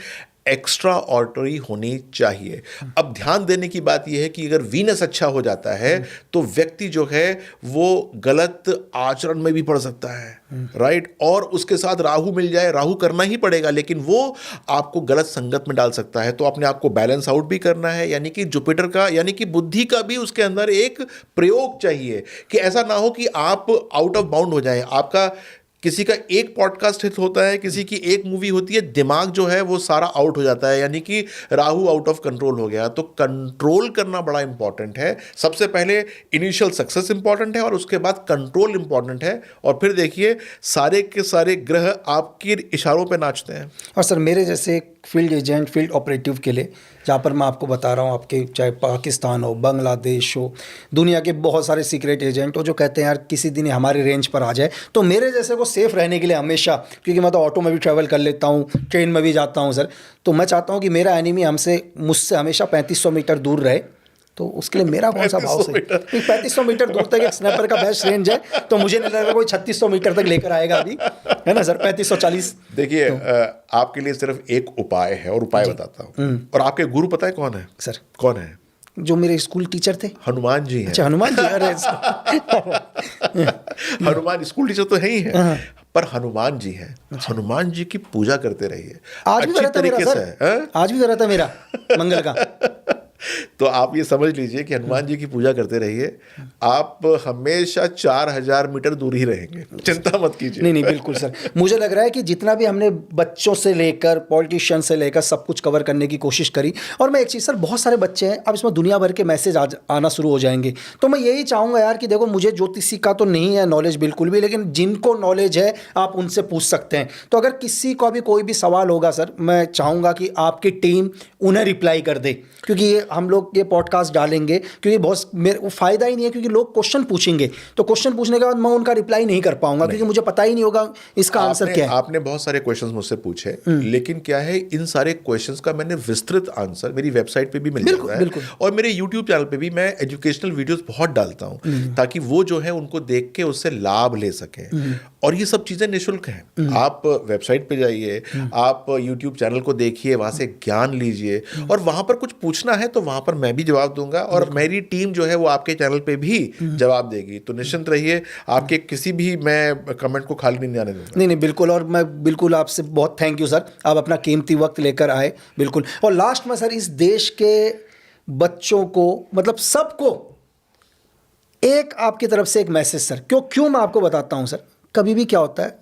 एक्स्ट्रा ऑर्डिनरी होनी चाहिए। अब ध्यान देने की बात यह है कि अगर वीनस अच्छा हो जाता है तो व्यक्ति जो है वो गलत आचरण में भी पड़ सकता है, राइट? और उसके साथ राहु मिल जाए, राहु करना ही पड़ेगा, लेकिन वो आपको गलत संगत में डाल सकता है। तो अपने आप को बैलेंस आउट भी करना है, यानी कि जुपिटर का, यानी कि बुद्धि का भी उसके अंदर एक प्रयोग चाहिए, कि ऐसा ना हो कि आप आउट ऑफ बाउंड हो जाए। आपका किसी का एक पॉडकास्ट हिट होता है, किसी की एक मूवी होती है, दिमाग जो है वो सारा आउट हो जाता है, यानी कि राहु आउट ऑफ कंट्रोल हो गया। तो कंट्रोल करना बड़ा इंपॉर्टेंट है। सबसे पहले इनिशियल सक्सेस इंपॉर्टेंट है और उसके बाद कंट्रोल इंपॉर्टेंट है, और फिर देखिए सारे के सारे ग्रह आपके इशारों पे नाचते हैं। और सर मेरे जैसे फील्ड एजेंट, फील्ड ऑपरेटिव के लिए, जहाँ पर मैं आपको बता रहा हूँ, आपके चाहे पाकिस्तान हो, बांग्लादेश हो, दुनिया के बहुत सारे सीक्रेट एजेंट हो जो कहते हैं यार किसी दिन हमारे रेंज पर आ जाए, तो मेरे जैसे को सेफ रहने के लिए हमेशा, क्योंकि मैं तो ऑटो में भी ट्रैवल कर लेता हूँ, ट्रेन में भी जाता हूँ सर, तो मैं चाहता हूँ कि मेरा एनिमी मुझसे हमेशा 3500 मीटर दूर रहे। तो उसके लिए मेरा कौन सा भाव सही? 3500 मीटर दूर तक एक स्नैपर का बेस्ट रेंज है, तो मुझे नहीं लगा कोई 3600 मीटर तक लेकर आएगा अभी, है ना सर? 3540। देखिए आपके लिए सिर्फ एक उपाय है, और उपाय बताता हूँ। और आपके गुरु पता है कौन है सर? कौन है? जो मेरे स्कूल टीचर थे, हनुमान जी हैं। अच्छा हनुमान जी, अरे हनुमान स्कूल टीचर तो है ही है, पर हनुमान जी हैं। हनुमान जी की पूजा करते रहिए, आज भी अच्छी करता मेरा तरीके सर, से। आज भी करता मेरा मंगल का। तो आप ये समझ लीजिए कि हनुमान जी की पूजा करते रहिए, आप हमेशा 4000 मीटर दूर ही रहेंगे, चिंता मत कीजिए। नहीं बिल्कुल सर, मुझे लग रहा है कि जितना भी हमने बच्चों से लेकर पॉलिटिशियन से लेकर सब कुछ कवर करने की कोशिश करी। और मैं एक चीज़ सर, बहुत सारे बच्चे हैं, अब इसमें दुनिया भर के मैसेज आना शुरू हो जाएंगे, तो मैं यही चाहूँगा यार कि देखो मुझे ज्योतिषी का तो नहीं है नॉलेज बिल्कुल भी, लेकिन जिनको नॉलेज है आप उनसे पूछ सकते हैं। तो अगर किसी को भी कोई भी सवाल होगा सर, मैं चाहूँगा कि आपकी टीम उन्हें रिप्लाई कर दे, क्योंकि ये हम लोग ये पॉडकास्ट डालेंगे, क्योंकि बहुत मेरे फ़ायदा ही नहीं है, क्योंकि लोग क्वेश्चन पूछेंगे, तो क्वेश्चन पूछने के बाद मैं उनका रिप्लाई नहीं कर पाऊंगा, क्योंकि मुझे पता ही नहीं होगा इसका आंसर क्या है। आपने बहुत सारे क्वेश्चंस मुझसे पूछे, लेकिन क्या है, इन सारे क्वेश्चंस का मैंने विस्तृत आंसर मेरी वेबसाइट पे भी मिल जाता है, और मेरे यूट्यूब चैनल पे भी मैं एजुकेशनल वीडियोस बहुत डालता हूँ, ताकि वो जो है उनको देख के उससे लाभ ले सकें। और ये सब चीज़ें निःशुल्क हैं। आप वेबसाइट पे जाइए, आप यूट्यूब चैनल को देखिए, वहाँ से ज्ञान लीजिए, और वहाँ पर कुछ पूछना है तो वहाँ पर मैं भी जवाब दूंगा, और मेरी टीम जो है वो आपके चैनल पे भी जवाब देगी। तो निश्चिंत रहिए, आपके किसी भी मैं कमेंट को खाली नहीं आने दूंगा। नहीं बिल्कुल, और मैं बिल्कुल आपसे बहुत थैंक यू सर, आप अपना कीमती वक्त लेकर आए, बिल्कुल। और लास्ट में सर, इस देश के बच्चों को, मतलब सबको, एक आपकी तरफ से एक मैसेज सर। क्यों मैं आपको बताता हूँ सर, कभी भी क्या होता है,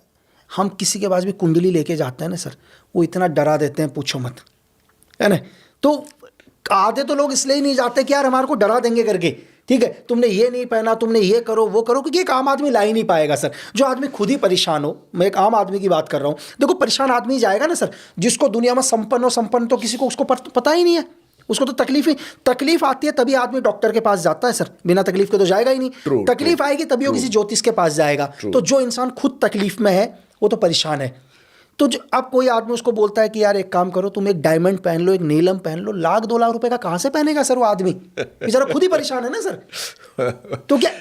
हम किसी के पास भी कुंडली लेके जाते हैं ना सर, वो इतना डरा देते हैं, पूछो मत, है ना? तो आधे तो लोग इसलिए ही नहीं जाते कि यार हमारे को डरा देंगे करके, ठीक है, तुमने ये नहीं पहना, तुमने ये करो वो करो, क्योंकि एक आम आदमी ला ही नहीं पाएगा सर। जो आदमी खुद ही परेशान हो, मैं एक आम आदमी की बात कर रहा हूँ, देखो परेशान आदमी जाएगा ना सर, जिसको दुनिया में संपन्न तो किसी को उसको पता ही नहीं है, उसको तो तकलीफ आती है तभी आदमी डॉक्टर के पास जाता है सर, बिना तकलीफ के तो जाएगा ही नहीं। तकलीफ आएगी तभी वो किसी ज्योतिष के पास जाएगा। तो जो इंसान खुद तकलीफ में है वो तो परेशान है। तो अब कोई आदमी उसको बोलता है कि यार एक काम करो, तुम एक डायमंड पहन लो, एक नीलम पहन लो, 1-2 लाख रुपए का कहाँ से पहनेगा सर वो आदमी? बेचारा खुद ही परेशान है ना सर। तो क्या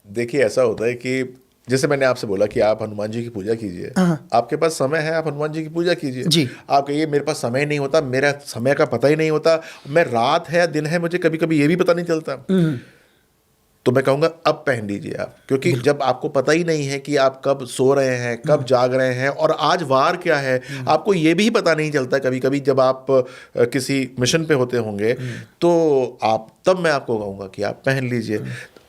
देखिए, ऐसा होता है कि जैसे मैंने आपसे बोला कि आप हनुमान जी की पूजा कीजिए, आपके पास समय है, आप हनुमान जी की पूजा कीजिए जी। आप कहिए मेरे पास समय नहीं होता, मेरा समय का पता ही नहीं होता, मैं रात है या दिन है मुझे कभी कभी ये भी पता नहीं चलता, तो मैं कहूँगा अब पहन लीजिए आप, क्योंकि जब आपको पता ही नहीं है कि आप कब सो रहे हैं, कब जाग रहे हैं, और आज वार क्या है, आपको ये भी पता नहीं चलता कभी कभी जब आप किसी मिशन पे होते होंगे, तो तब मैं आपको कहूँगा कि आप पहन लीजिए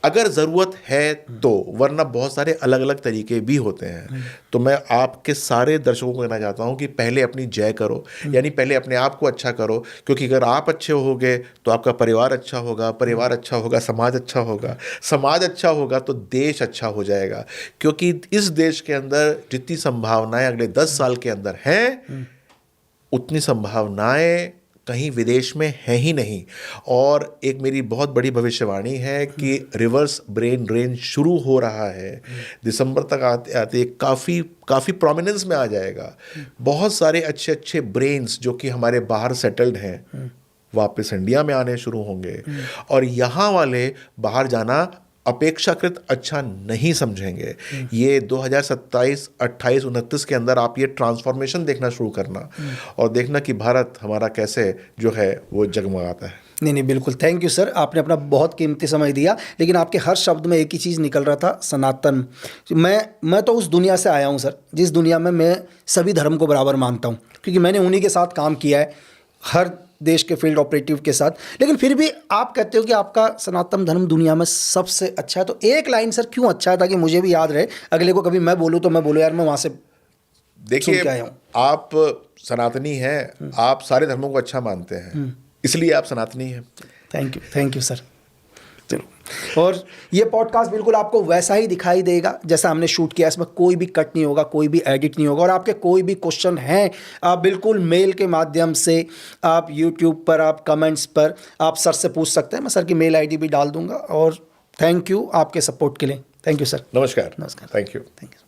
अगर ज़रूरत है तो, वरना बहुत सारे अलग अलग तरीके भी होते हैं। तो मैं आपके सारे दर्शकों को कहना चाहता हूं कि पहले अपनी जय करो, यानी पहले अपने आप को अच्छा करो, क्योंकि अगर आप अच्छे होगे तो आपका परिवार अच्छा होगा, परिवार अच्छा होगा समाज अच्छा होगा, समाज अच्छा होगा तो देश अच्छा हो जाएगा। क्योंकि इस देश के अंदर जितनी संभावनाएं अगले 10 साल के अंदर हैं, उतनी संभावनाएं कहीं विदेश में है ही नहीं। और एक मेरी बहुत बड़ी भविष्यवाणी है कि रिवर्स ब्रेन ड्रेन शुरू हो रहा है, दिसंबर तक आते आते काफ़ी प्रोमिनेंस में आ जाएगा। बहुत सारे अच्छे अच्छे ब्रेन्स जो कि हमारे बाहर सेटल्ड हैं वापस इंडिया में आने शुरू होंगे, और यहाँ वाले बाहर जाना अपेक्षाकृत अच्छा नहीं समझेंगे। ये 2027, 28, 29 के अंदर आप ये ट्रांसफॉर्मेशन देखना शुरू करना, और देखना कि भारत हमारा कैसे जो है वो जगमगाता है। नहीं बिल्कुल, थैंक यू सर, आपने अपना बहुत कीमती समय दिया, लेकिन आपके हर शब्द में एक ही चीज़ निकल रहा था, सनातन। मैं तो उस दुनिया से आया हूँ सर, जिस दुनिया में मैं सभी धर्म को बराबर मानता हूँ, क्योंकि मैंने उन्हीं के साथ काम किया है। हर देश के फील्ड ऑपरेटिव के साथ, लेकिन फिर भी आप कहते हो कि आपका सनातन धर्म दुनिया में सबसे अच्छा है। तो एक लाइन सर क्यों अच्छा है, ताकि मुझे भी याद रहे, अगले को कभी मैं बोलूँ तो मैं बोलूँ यार मैं वहाँ से सुन देखिए, के आया हूँ। आप सनातनी हैं, आप सारे धर्मों को अच्छा मानते हैं, इसलिए आप सनातनी हैं। Thank you sir. चलो, और ये पॉडकास्ट बिल्कुल आपको वैसा ही दिखाई देगा जैसा हमने शूट किया। इसमें कोई भी कट नहीं होगा, कोई भी एडिट नहीं होगा। और आपके कोई भी क्वेश्चन हैं, आप बिल्कुल मेल के माध्यम से, आप यूट्यूब पर, आप कमेंट्स पर आप सर से पूछ सकते हैं। मैं सर की मेल आईडी भी डाल दूंगा। और थैंक यू आपके सपोर्ट के लिए। Thank you sir. नमस्कार। नमस्कार। Thank you. Thank you.